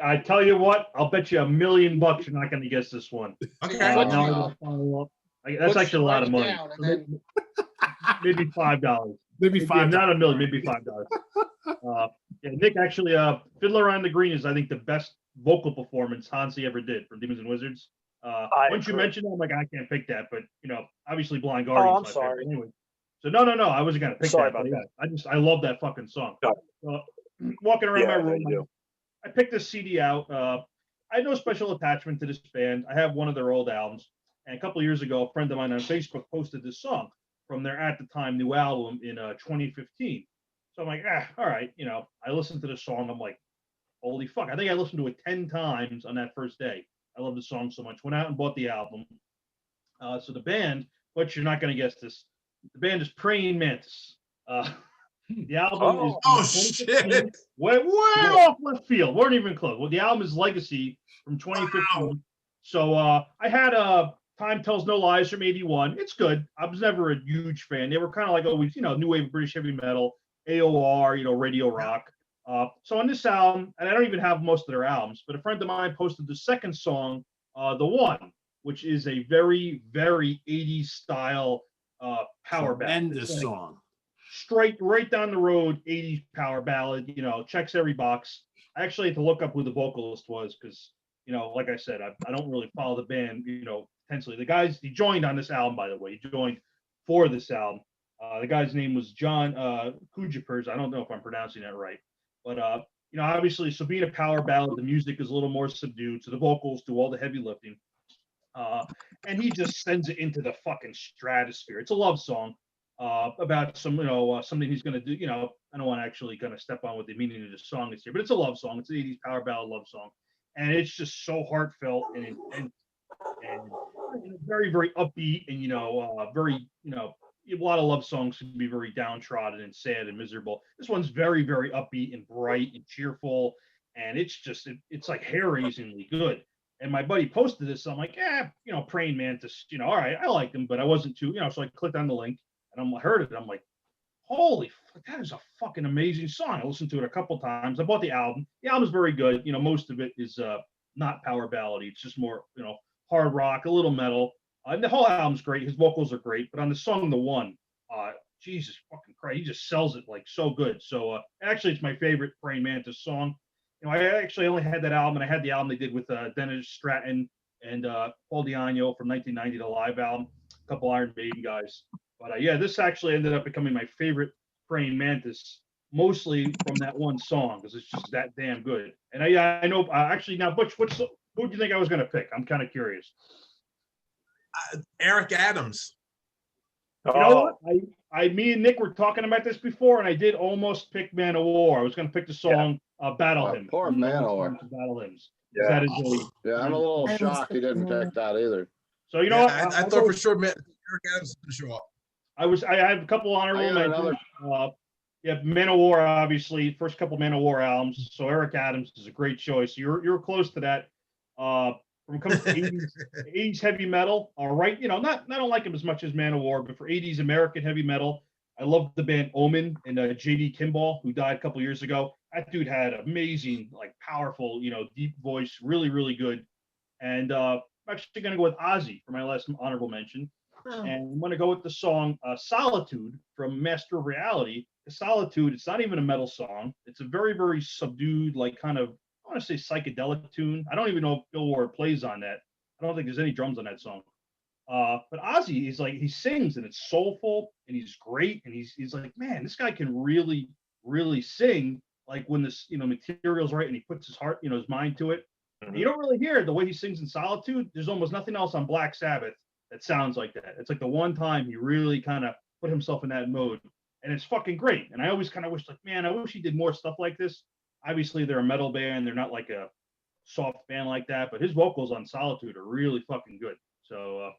I tell you what, I'll bet you $1 million you're not going to guess this one. Okay. Now I'm gonna follow up. That's actually a lot of money. Down, and then Maybe $5. Maybe $5. Not $1 million, maybe $5. Yeah, Nick, actually, Fiddler on the Green is, I think, the best vocal performance Hansi ever did from Demons and Wizards. Once you mentioned it, I'm like, I can't pick that, but obviously Blind Guardian. Oh, I'm sorry. Anyway, so no, I wasn't gonna pick Sorry that. about But I love that fucking song. Got Walking around Yeah, my I know room, you do. I picked this CD out. I had no special attachment to this band. I have one of their old albums, and a couple of years ago, a friend of mine on Facebook posted this song from their at the time new album in 2015. So I'm like, all right, I listened to the song. I'm like, holy fuck! I think I listened to it 10 times on that first day. I love the song so much. Went out and bought the album. So the band, but you're not going to guess this. The band is Praying Mantis. The album is Oh, shit. way off left field. Weren't even close. Well, the album is Legacy from 2015. Wow. So I had Time Tells No Lies from '81. It's good. I was never a huge fan. They were kind of like always, new wave British heavy metal, AOR, radio rock. So on this album, and I don't even have most of their albums, but a friend of mine posted the second song, The One, which is a very, very 80s style power ballad. Tremendous song. Straight right down the road, 80s power ballad, checks every box. I actually had to look up who the vocalist was because, like I said, I don't really follow the band, intensely. The guys, he joined on this album, by the way. He joined for this album. The guy's name was John Kujipers. I don't know if I'm pronouncing that right. But, obviously, so being a power ballad, the music is a little more subdued. So the vocals do all the heavy lifting. And he just sends it into the fucking stratosphere. It's a love song. About some, something he's going to do. I don't want to actually kind of step on what the meaning of the song is here, but it's a love song. It's an 80s power ballad love song. And it's just so heartfelt and intense and very, very upbeat and, very, a lot of love songs can be very downtrodden and sad and miserable. This one's very, very upbeat and bright and cheerful. And it's just, it's like hair-raisingly good. And my buddy posted this. So I'm like, Praying Mantis, all right, I like them, but I wasn't too, so I clicked on the link. And I heard it. I'm like, holy fuck, that is a fucking amazing song. I listened to it a couple times. I bought the album. The album's very good. Most of it is not power ballady. It's just more, hard rock, a little metal. And the whole album's great. His vocals are great. But on the song, The One, Jesus fucking Christ, he just sells it like so good. So actually, it's my favorite Praying Mantis song. I actually only had that album, and I had the album they did with Dennis Stratton and Paul Di'Anno from 1990, the live album. A couple Iron Maiden guys. But this actually ended up becoming my favorite Praying Mantis, mostly from that one song because it's just that damn good. And I know actually now, Butch, who do you think I was going to pick? I'm kind of curious. Eric Adams. You know what? Me and Nick were talking about this before, and I did almost pick Man of War. I was going to pick the song Battle Hymn. Poor Man of War. Battle Hymns. Yeah. That is I'm a little shocked he didn't pick that either. So you know what? I thought for sure Eric Adams was going to show up. I have a couple honorable mentions. Man of War, obviously, first couple Man of War albums. So Eric Adams is a great choice. You're close to that. From coming to 80s heavy metal, all right. I don't like him as much as Man of War, but for 80s American heavy metal, I love the band Omen and J.D. Kimball, who died a couple years ago. That dude had amazing, powerful, deep voice, really, really good. And I'm actually going to go with Ozzy for my last honorable mention. And I'm going to go with the song Solitude from Master of Reality. Solitude, it's not even a metal song. It's a very, very subdued, kind of, I want to say psychedelic tune. I don't even know if Bill Ward plays on that. I don't think there's any drums on that song. But Ozzy is he sings and it's soulful and he's great. And he's like, man, this guy can really, really sing when this, material's right and he puts his heart, his mind to it. And you don't really hear it the way he sings in Solitude. There's almost nothing else on Black Sabbath that sounds like that. It's like the one time he really kind of put himself in that mode, and it's fucking great. And I always kind of wish, like, man, I wish he did more stuff like this. Obviously, they're a metal band. They're not like a soft band like that, but his vocals on Solitude are really fucking good. So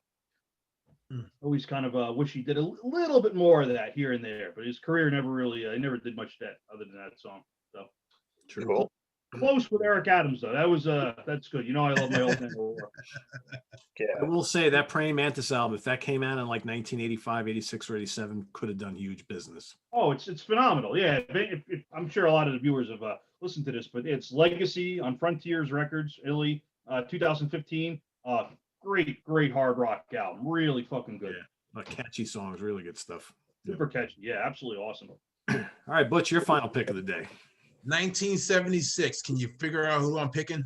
always kind of wish he did a little bit more of that here and there, but his career never really, he never did much of that other than that song. So Cool. close with Eric Adams though. That was that's good. You know, I love my old man. Yeah. I will say that Praying Mantis album, if that came out in like 1985, 86, or 87, could have done huge business. Oh, it's phenomenal. Yeah, I'm sure a lot of the viewers have listened to this, but it's Legacy on Frontiers Records, Italy, 2015. Great hard rock album. Really fucking good. Yeah. Catchy songs, really good stuff. Super catchy. Yeah, absolutely awesome. All right, Butch, your final pick of the day. 1976. Can you figure out who I'm picking?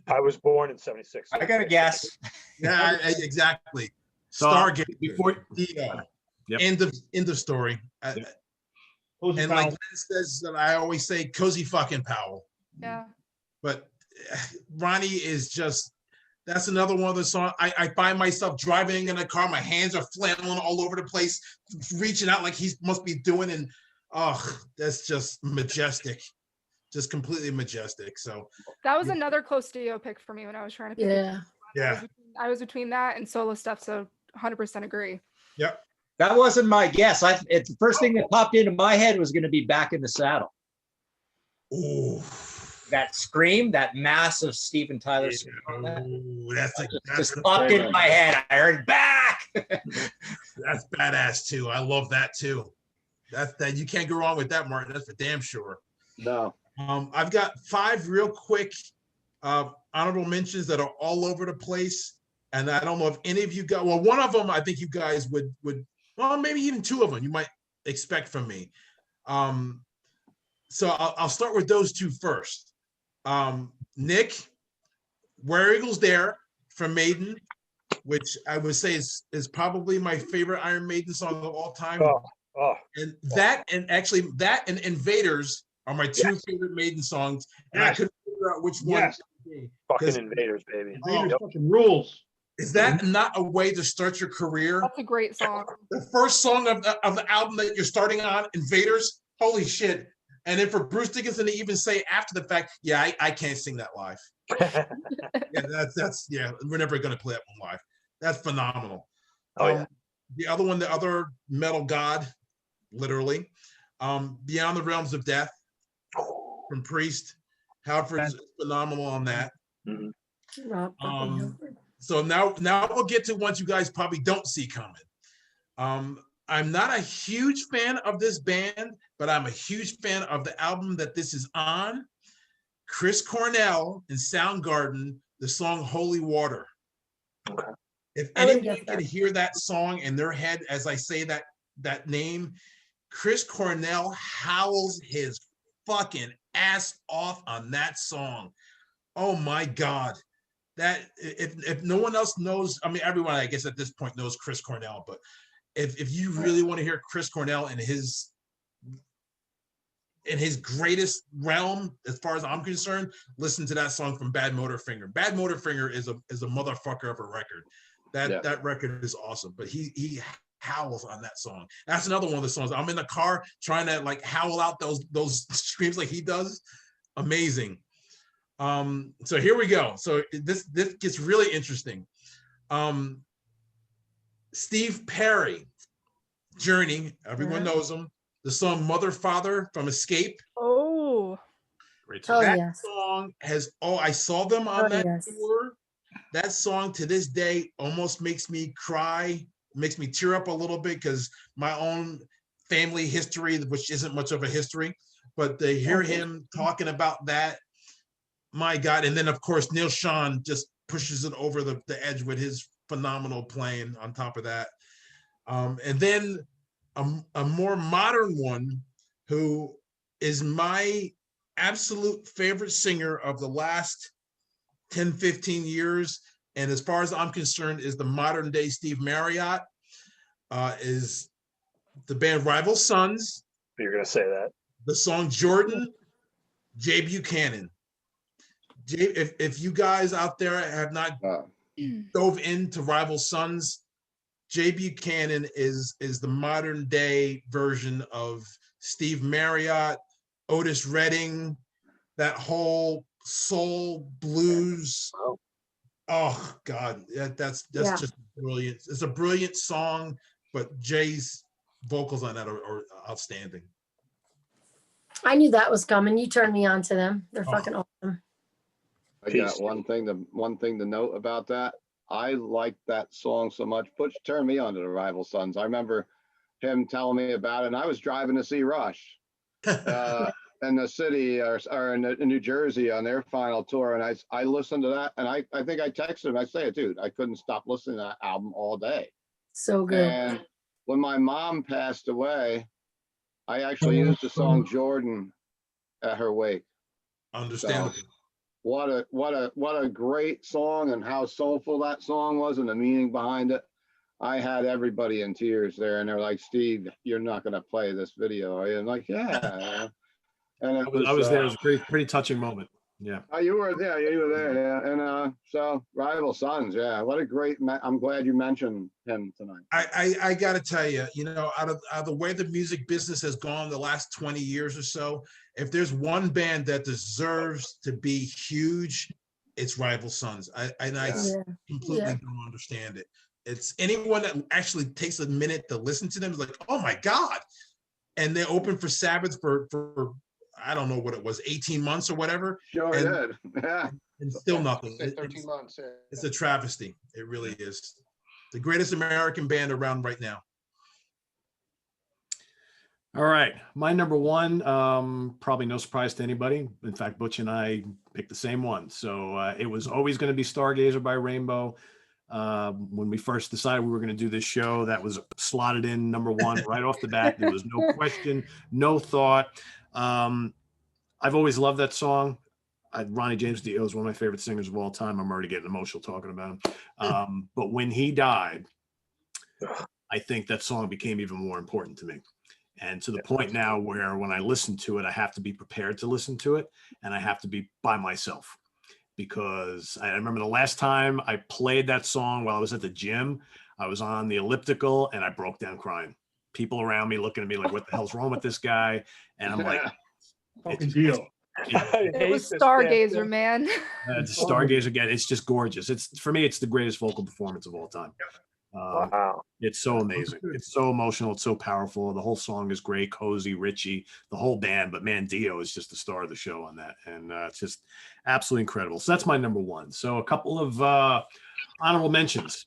I was born in 76. I got a guess. Yeah, exactly. So, Stargate. before- Yep. End of story. Cozy And Powell. like Lynn says, that I always say, cozy fucking Powell. Yeah. But Ronnie is just, that's another one of the songs. I find myself driving in a car, my hands are flailing all over the place, reaching out like he must be doing, and that's just majestic, just completely majestic. So That was another close studio pick for me when I was trying to pick. Yeah. yeah, I was between that and solo stuff, so 100% agree. yep. That wasn't my guess. It's the first thing that popped into my head was going to be Back in the Saddle. Ooh, That scream, that massive Steven Tyler scream. ooh, that's Just popped into my head. I heard back. that's badass too. I love that too. That you can't go wrong with that, Martin. That's for damn sure. No. I've got 5 real quick honorable mentions that are all over the place, and I don't know if any of you got. Well, one of them I think you guys would. Well, maybe even 2 of them you might expect from me. So I'll start with those 2 first. Nick, Where Eagles Dare from Maiden, which I would say is probably my favorite Iron Maiden song of all time. And that and Invaders are my 2 favorite Maiden songs, and I couldn't figure out which one. Yes. Fucking Invaders, baby. Invaders fucking rules. Is that not a way to start your career? That's a great song. The first song of the album that you're starting on, Invaders, holy shit. And then for Bruce Dickinson to even say after the fact, yeah, I can't sing that live. Yeah, that's we're never gonna play that one live. That's phenomenal. The other one, the other metal god, literally, Beyond the Realms of Death from Priest. Halford's phenomenal on that. So now we'll get to ones you guys probably don't see coming. I'm not a huge fan of this band, but I'm a huge fan of the album that this is on. Chris Cornell and Soundgarden, the song Holy Water. Okay. If anyone can hear that song in their head as I say that name, Chris Cornell howls his fucking ass off on that song. Oh my God. That if no one else knows, I mean, everyone I guess at this point knows Chris Cornell, but if you really want to hear Chris Cornell in his greatest realm, as far as I'm concerned, listen to that song from Bad Motorfinger. Bad Motorfinger is a motherfucker of a record. That record is awesome, but he howls on that song. That's another one of the songs. I'm in the car trying to like howl out those screams like he does. Amazing. So here we go. So this gets really interesting. Steve Perry, Journey, everyone knows him. The song Mother Father from Escape. Oh, Great Oh, song. That yes. song has, I saw them on that yes. tour. That song to this day almost makes me cry, makes me tear up a little bit because my own family history, which isn't much of a history, but to hear him talking about that, my God. And then of course, Neil Schon just pushes it over the edge with his phenomenal playing on top of that. And then a more modern one who is my absolute favorite singer of the last 10, 15 years. And as far as I'm concerned, is the modern day Steve Marriott, is the band Rival Sons. You're going to say that. The song Jordan, Jay Buchanan. if you guys out there have not dove into Rival Sons, Jay Buchanan is the modern day version of Steve Marriott, Otis Redding, that whole soul blues. Oh God, that's just brilliant. It's a brilliant song, but Jay's vocals on that are outstanding. I knew that was coming. You turned me on to them. They're fucking awesome. I got one thing to note about that. I liked that song so much. Butch turned me on to the Rival Sons. I remember him telling me about it, and I was driving to see Rush in the city or in New Jersey on their final tour, and I listened to that, and I think I texted him. I say, dude, I couldn't stop listening to that album all day. So good. And when my mom passed away, I actually used the song Jordan at her wake. Understandable. So, what a great song, and how soulful that song was, and the meaning behind it. I had everybody in tears there, and they're like, Steve, you're not going to play this video, are you? I'm like, yeah. And I was there. It was a pretty touching moment. Yeah. Oh, you were there. Yeah, you were there. Yeah. And so Rival Sons. Yeah. What a great. I'm glad you mentioned him tonight. I got to tell you, out of the way the music business has gone the last 20 years or so, if there's one band that deserves to be huge, it's Rival Sons. I completely don't understand it. It's anyone that actually takes a minute to listen to them is like, oh my God. And they open for Sabbath for I don't know what it was, 18 months or whatever. Sure did. Yeah. And still nothing. 13 months. Yeah. It's a travesty. It really is. The greatest American band around right now. All right. My number one, probably no surprise to anybody. In fact, Butch and I picked the same one. So it was always going to be Stargazer by Rainbow. When we first decided we were going to do this show, that was slotted in number one right off the bat. There was no question, no thought. I've always loved that song. Ronnie James Dio is one of my favorite singers of all time. I'm already getting emotional talking about him. But when he died, I think that song became even more important to me. And to the point now where when I listen to it, I have to be prepared to listen to it, and I have to be by myself. Because I remember the last time I played that song while I was at the gym, I was on the elliptical and I broke down crying. People around me looking at me like, what the hell's wrong with this guy? And I'm like, fucking deal. It was Stargazer, man. It's Stargazer again. It's just gorgeous. For me, it's the greatest vocal performance of all time. Wow. It's so amazing. It's so emotional. It's so powerful. The whole song is great. Cozy, Richie, the whole band. But man, Dio is just the star of the show on that. And it's just absolutely incredible. So that's my number one. So a couple of honorable mentions.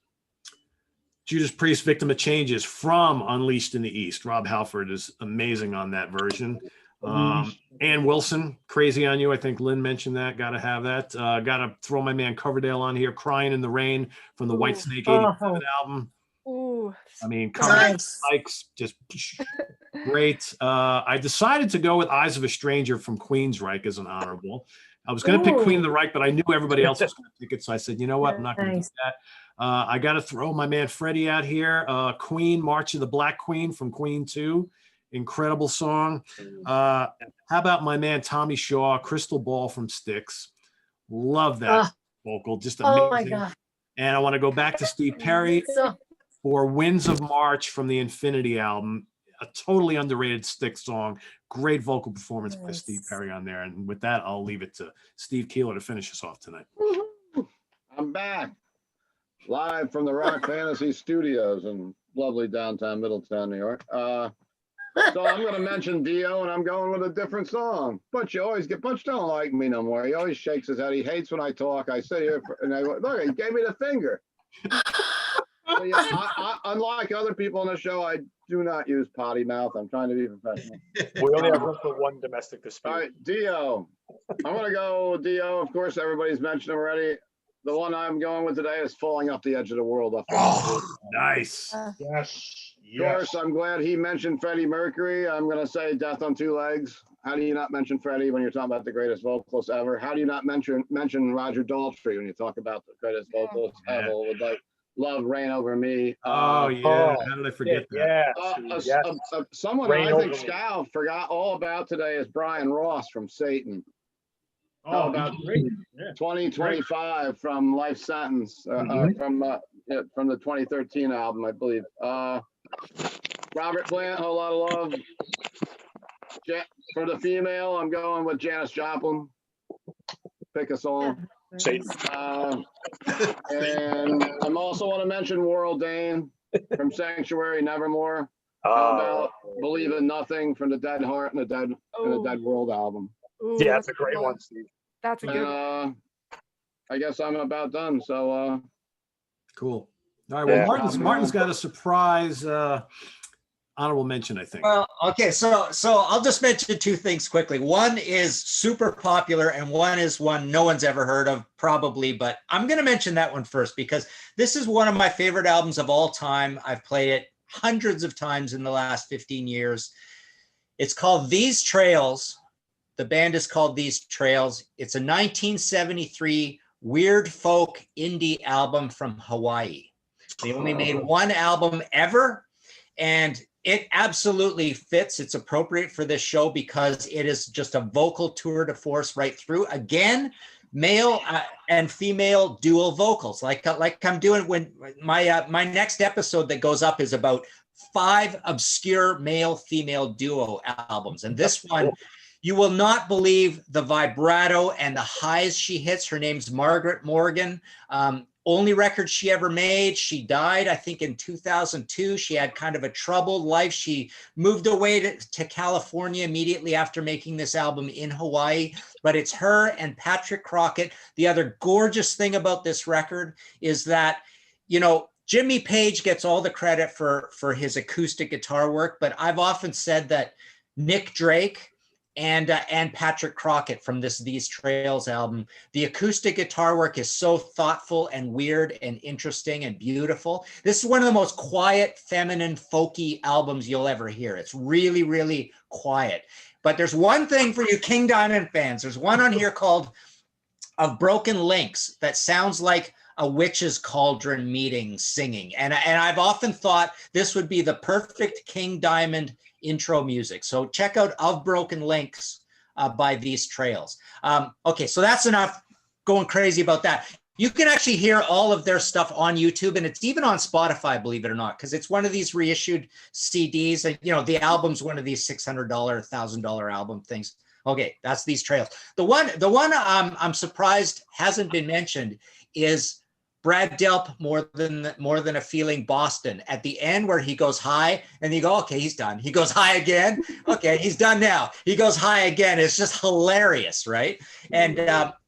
Judas Priest, Victim of Changes from Unleashed in the East. Rob Halford is amazing on that version. Ann Wilson, Crazy on You. I think Lynn mentioned that. Got to have that. Got to throw my man Coverdale on here. Crying in the Rain from the White Snake 87 album. Ooh. I mean, Coverdale spikes, just great. I decided to go with Eyes of a Stranger from Queensryche as an honorable. I was going to pick Queen of the Reich, but I knew everybody else was going to pick it. So I said, you know what? I'm not going to do that. I got to throw my man Freddie out here. Queen, March of the Black Queen from Queen 2. Incredible song. How about my man Tommy Shaw, Crystal Ball from Styx? Love that vocal. Just amazing. Oh my God. And I want to go back to Steve Perry for Winds of March from the Infinity album. A totally underrated Styx song. Great vocal performance by Steve Perry on there. And with that, I'll leave it to Steve Keeler to finish us off tonight. I'm back live from the Rock Fantasy Studios in lovely downtown Middletown, New York. So I'm going to mention Dio, and I'm going with a different song. Butch don't like me no more. He always shakes his head. He hates when I talk. I sit here, and I look, he gave me the finger. So, yeah, unlike other people on the show, I do not use potty mouth. I'm trying to be professional. We only have room for one domestic dispute. All right, Dio. I'm going to go with Dio. Of course, everybody's mentioned him already. The one I'm going with today is Falling Off the Edge of the World. Nice. Yes. Of course, I'm glad he mentioned Freddie Mercury. I'm going to say Death on Two Legs. How do you not mention Freddie when you're talking about the greatest vocalist ever? How do you not mention Roger Daltrey when you talk about the greatest vocalist ever? With like Love Reign Over Me. How did I forget that? Someone I think Skow forgot all about today is Brian Ross from Satan. How Oh, about he's great. Yeah. 2025 from Life Sentence, from the 2013 album, I believe. Robert Plant, Whole Lot of Love. For the female, I'm going with Janis Joplin. Pick a song. Satan. And I'm also want to mention Warrell Dane from Sanctuary, Nevermore. How about Believe in Nothing from the Dead Heart and the Dead World album. Ooh, Yeah, that's a great one, Steve. That's a good one. And I guess I'm about done. So Cool. All right. Well, Yeah. Martin's got a surprise honorable mention, I think. Well, okay, so I'll just mention two things quickly. One is super popular, and one is one no one's ever heard of, probably. But I'm going to mention that one first because this is one of my favorite albums of all time. I've played it hundreds of times in the last 15 years. It's called These Trails. The band is called These Trails. It's a 1973 weird folk indie album from Hawaii. They only made one album ever, and it absolutely fits. It's appropriate for this show because it is just a vocal tour de force right through. Again, male and female dual vocals, like I'm doing when my next episode that goes up is about 5 obscure male-female duo albums, and this one, you will not believe the vibrato and the highs she hits. Her name's Margaret Morgan. Only record she ever made. She died, I think, in 2002. She had kind of a troubled life. She moved away to California immediately after making this album in Hawaii. But it's her and Patrick Crockett. The other gorgeous thing about this record is that, you know, Jimmy Page gets all the credit for his acoustic guitar work, but I've often said that Nick Drake and Patrick Crockett from These Trails album, the acoustic guitar work is so thoughtful and weird and interesting and beautiful. This is one of the most quiet, feminine, folky albums you'll ever hear. It's really, really quiet. But there's one thing for you King Diamond fans. There's one on here called Of Broken Links that sounds like a witch's cauldron meeting singing. And I've often thought this would be the perfect King Diamond intro music. So check out Of Broken Links by These Trails. Okay, so that's enough going crazy about that. You can actually hear all of their stuff on YouTube, and it's even on Spotify, believe it or not, because it's one of these reissued CDs. And you know, the album's one of these $600, $1,000 album things. Okay, that's These Trails. The one I'm surprised hasn't been mentioned is Brad Delp, More Than a Feeling, Boston. At the end where he goes high and you go, okay, he's done. He goes high again. Okay, he's done now. He goes high again. It's just hilarious, right? And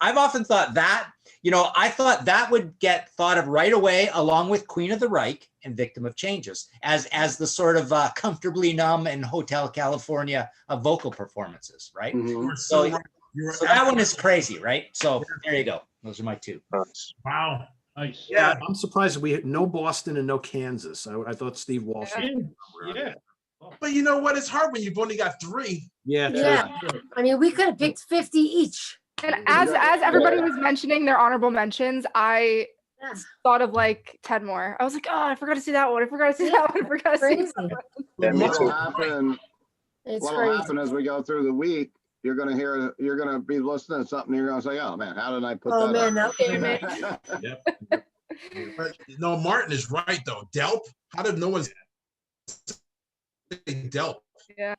I've often thought that, you know, I thought that would get thought of right away along with Queen of the Reich and Victim of Changes as the sort of Comfortably Numb and Hotel California vocal performances, right? mhm. So that one is crazy, right? So there you go. Those are my two. Wow. Nice. Yeah. I'm surprised we had no Boston and no Kansas. I thought Steve Walsh. Yeah. But you know what? It's hard when you've only got 3. Yeah. True. Yeah. I mean, we could have picked 50 each. And as everybody was mentioning their honorable mentions, I Yeah. thought of like 10 more. I was like, oh, I forgot to see that one. I forgot to see that one. I forgot to see Crazy. that one. Yeah, me What'll too. happen? It's What'll crazy. happen as we go through the week? You're gonna be listening to something. You're gonna say, "Oh man, how did I put Oh that?" man, up? that Damn it. Yep. But no, Martin is right though. Delp. How did no one say Delp? Yeah.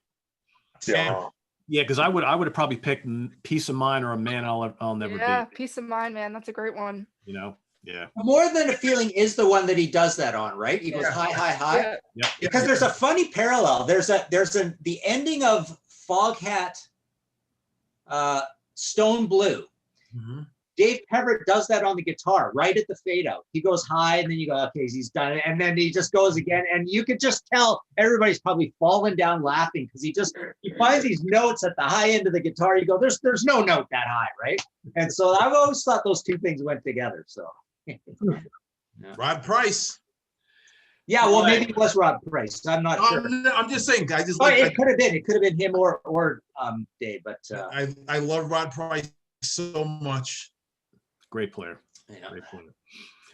Yeah. Yeah, because I would have probably picked Peace of Mind or A Man I'll Never Yeah, Be. Peace of Mind, man. That's a great one. You know. Yeah. More Than a Feeling is the one that he does that on, right? He goes high, high, high. Yep. Because there's a funny parallel. There's the ending of Foghat, Stone Blue. Mhm. Dave Peverett does that on the guitar right at the fade out. He goes high and then you go, okay, he's done it. And then he just goes again. And you could just tell everybody's probably falling down laughing because he finds these notes at the high end of the guitar. You go, there's no note that high, right? And so I've always thought those two things went together. So Rod Price. yeah, well, maybe it was Rob Price. I'm not sure. I'm just saying, guys. Just But like, it could have been him or Dave. But I love Rod Price so much. Great player. yeah. Great player.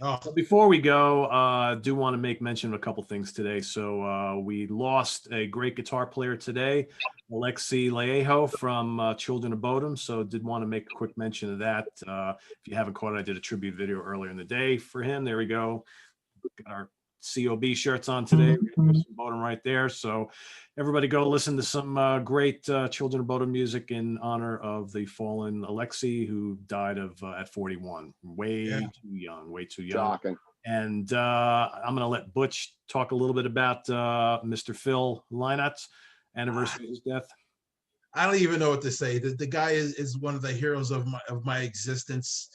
Oh, But before we go, do want to make mention of a couple things today. So we lost a great guitar player today, Alexi Laejo from Children of Bodom. So did want to make a quick mention of that. If you haven't caught it, I did a tribute video earlier in the day for him. There we go. Got our COB shirts on today. We're gonna do some Bodom right there. So everybody go listen to some great Children of Bodom music in honor of the fallen Alexi, who died of at 41. Way too young, way too young. Shocking. And I'm going to let Butch talk a little bit about Mr. Phil Lynot's anniversary of his death. I don't even know what to say. The guy is one of the heroes of my existence.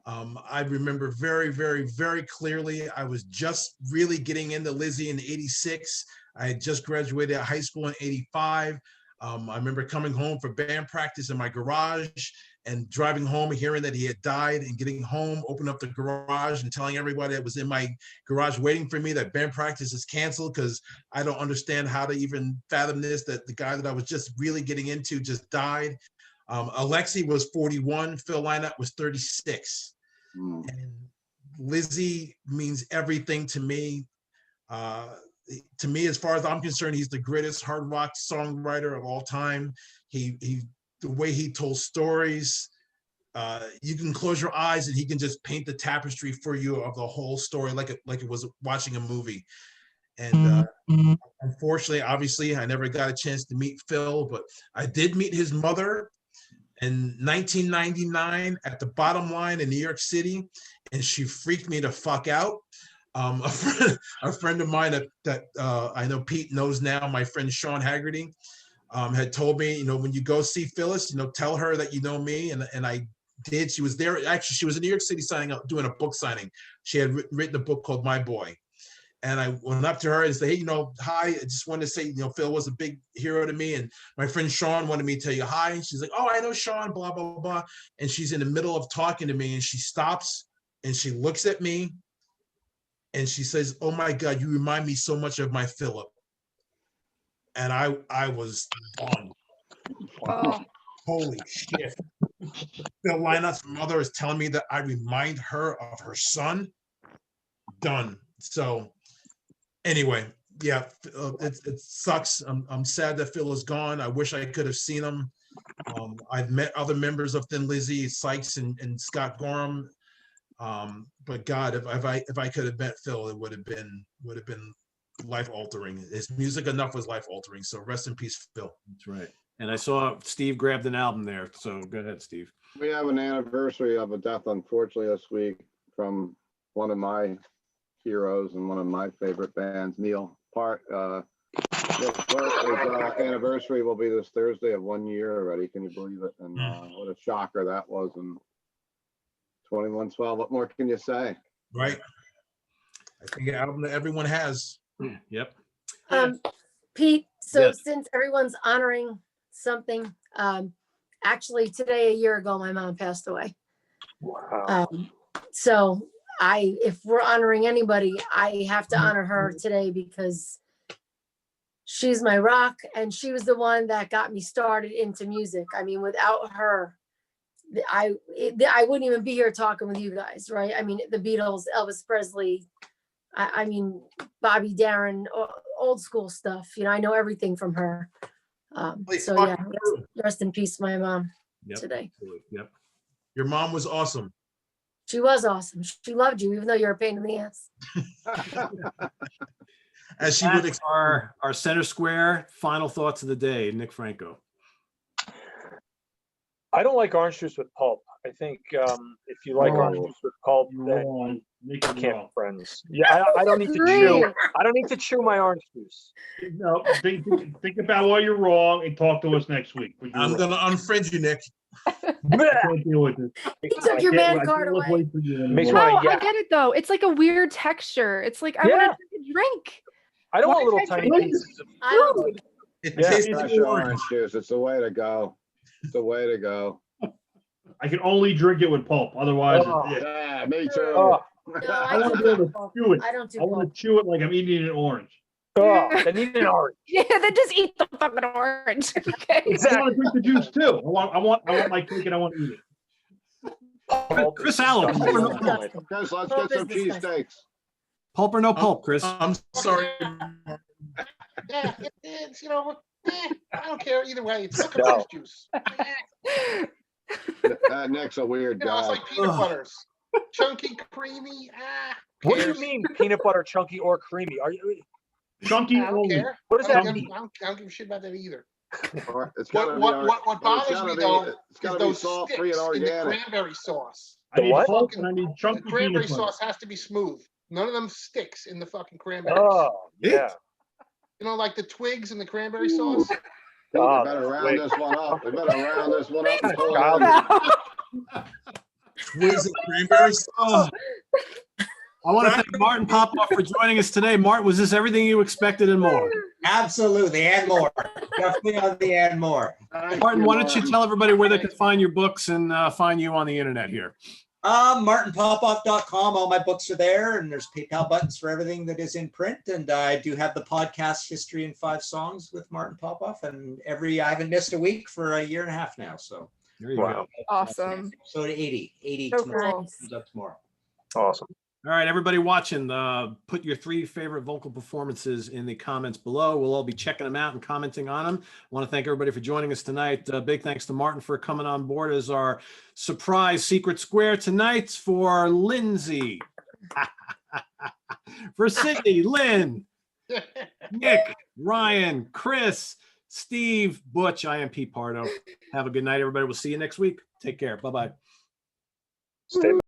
I remember very, very, very clearly. I was just really getting into Lizzie in '86. I had just graduated high school in '85. I remember coming home for band practice in my garage and driving home and hearing that he had died, and getting home, opening up the garage and telling everybody that was in my garage waiting for me that band practice is canceled, because I don't understand how to even fathom this, that the guy that I was just really getting into just died. Alexi was 41, Phil Lynott was 36. And Lizzie means everything to me. To me, as far as I'm concerned, he's the greatest hard rock songwriter of all time. The way he told stories, you can close your eyes and he can just paint the tapestry for you of the whole story, like it was watching a movie. And unfortunately, obviously, I never got a chance to meet Phil, but I did meet his mother in 1999 at the Bottom Line in New York City, and she freaked me the fuck out. A friend of mine that I know Pete knows now, my friend Sean Haggerty, had told me, when you go see Phyllis, tell her that you know me, and I did. She was there. Actually, she was in New York City doing a book signing. She had written a book called My Boy. And I went up to her and said, hey, hi, I just wanted to say, Phil was a big hero to me. And my friend Sean wanted me to tell you hi. And she's like, oh, I know Sean, blah, blah, blah, blah. And she's in the middle of talking to me, and she stops and she looks at me and she says, oh my God, you remind me so much of my Philip. And I was done. Oh. Holy shit. Phil Lynott's mother is telling me that I remind her of her son. Done. So anyway, yeah, it sucks. I'm sad that Phil is gone. I wish I could have seen him. I've met other members of Thin Lizzy, Sykes and Scott Gorham. But God, if I could have met Phil, it would have been life altering. His music enough was life altering. So rest in peace, Phil. That's right. And I saw Steve grabbed an album there. So go ahead, Steve. We have an anniversary of a death, unfortunately, this week from one of my heroes and one of my favorite bands, Neil Part. His anniversary will be this Thursday of 1 year already. Can you believe it? And what a shocker that was. And 2112. What more can you say? Right. I think an album that everyone has. Yep. Pete, so Yes. since everyone's honoring something, actually today, a year ago, my mom passed away. Wow. So if we're honoring anybody, I have to honor her today because she's my rock, and she was the one that got me started into music. I mean, without her, I wouldn't even be here talking with you guys, right? I mean, the Beatles, Elvis Presley, I mean, Bobby Darin, old school stuff. I know everything from her. So yeah, rest in peace, my mom. Yep. Today. Yep. Your mom was awesome. She was awesome. She loved you, even though you're a pain in the ass. As she would That's our center square final thoughts of the day, Nick Franco. I don't like orange juice with pulp. I think if you like orange juice with pulp, then you can't be friends. Yeah, I don't need to chew. I don't need to chew my orange juice. No, think about why you're wrong and talk to us next week. I'm gonna unfriend you, Nick. I can't deal with it. He took your man card away. Makes me No, wanna I yak. get it though. It's like a weird texture. It's like I want to drink. I don't Why want little can't tiny you- pieces of I don't food. It Yeah. tastes Fresh like orange juice. It's the way to go. It's the way to go. I can only drink it with pulp. Otherwise, Yeah, me too. Oh, No, I want to be able to chew it. I don't do I want pulp. to chew it like I'm eating an orange. then eat an orange. Yeah, then just eat the fucking orange. Okay. I want to drink the juice too. I want my cake and I want to eat it. Chris Allen, Disgusting. pulp or no pulp? Disgusting. Guys, let's Pulp get some is disgusting. cheesesteaks. Pulp or no pulp, Chris? I'm sorry. Yeah, it's, I don't care either way. It's like No. orange juice. Nick's a weird It's guy. like peanut Ugh. butters. Chunky, creamy. Who What do you cares? mean peanut butter chunky or creamy? Are you? Chunky I don't only. care. What does I that don't, mean? give, I don't give a shit about that either. Or it's gotta be What but it's bothers gotta me be- though it's is gotta be those salt-free sticks and in the organic. cranberry sauce. I need what? pulp and I need The chunky cranberry peanut butter. sauce has to be smooth. None of them sticks in the fucking cranberries. Oh, yeah. Like the twigs in the cranberry sauce. Ooh, Oh, they better round wait. this one up. They better round this one up. Kind and of pull it childish. out. Twigs and cranberries. Oh. I want to thank Martin Popoff for joining us today. Martin, was this everything you expected and more? Absolutely, and more. Definitely on the and more. Thank Martin, why don't you Martin. tell everybody where they can find your books and find you on the internet here? MartinPopoff.com. All my books are there, and there's PayPal buttons for everything that is in print. And I do have the podcast History in 5 Songs with Martin Popoff, and I haven't missed a week for a year and a half now. So There you Wow. go. Awesome. episode 80 So tomorrow. cool. Nice. Comes up tomorrow. Awesome. All right, everybody watching, put your 3 favorite vocal performances in the comments below. We'll all be checking them out and commenting on them. I want to thank everybody for joining us tonight. Big thanks to Martin for coming on board as our surprise secret square tonight. For Lindsay, for Sydney, Lynn, Nick, Ryan, Chris, Steve, Butch, I am Pete Pardo. Have a good night, everybody. We'll see you next week. Take care. Bye-bye. Stay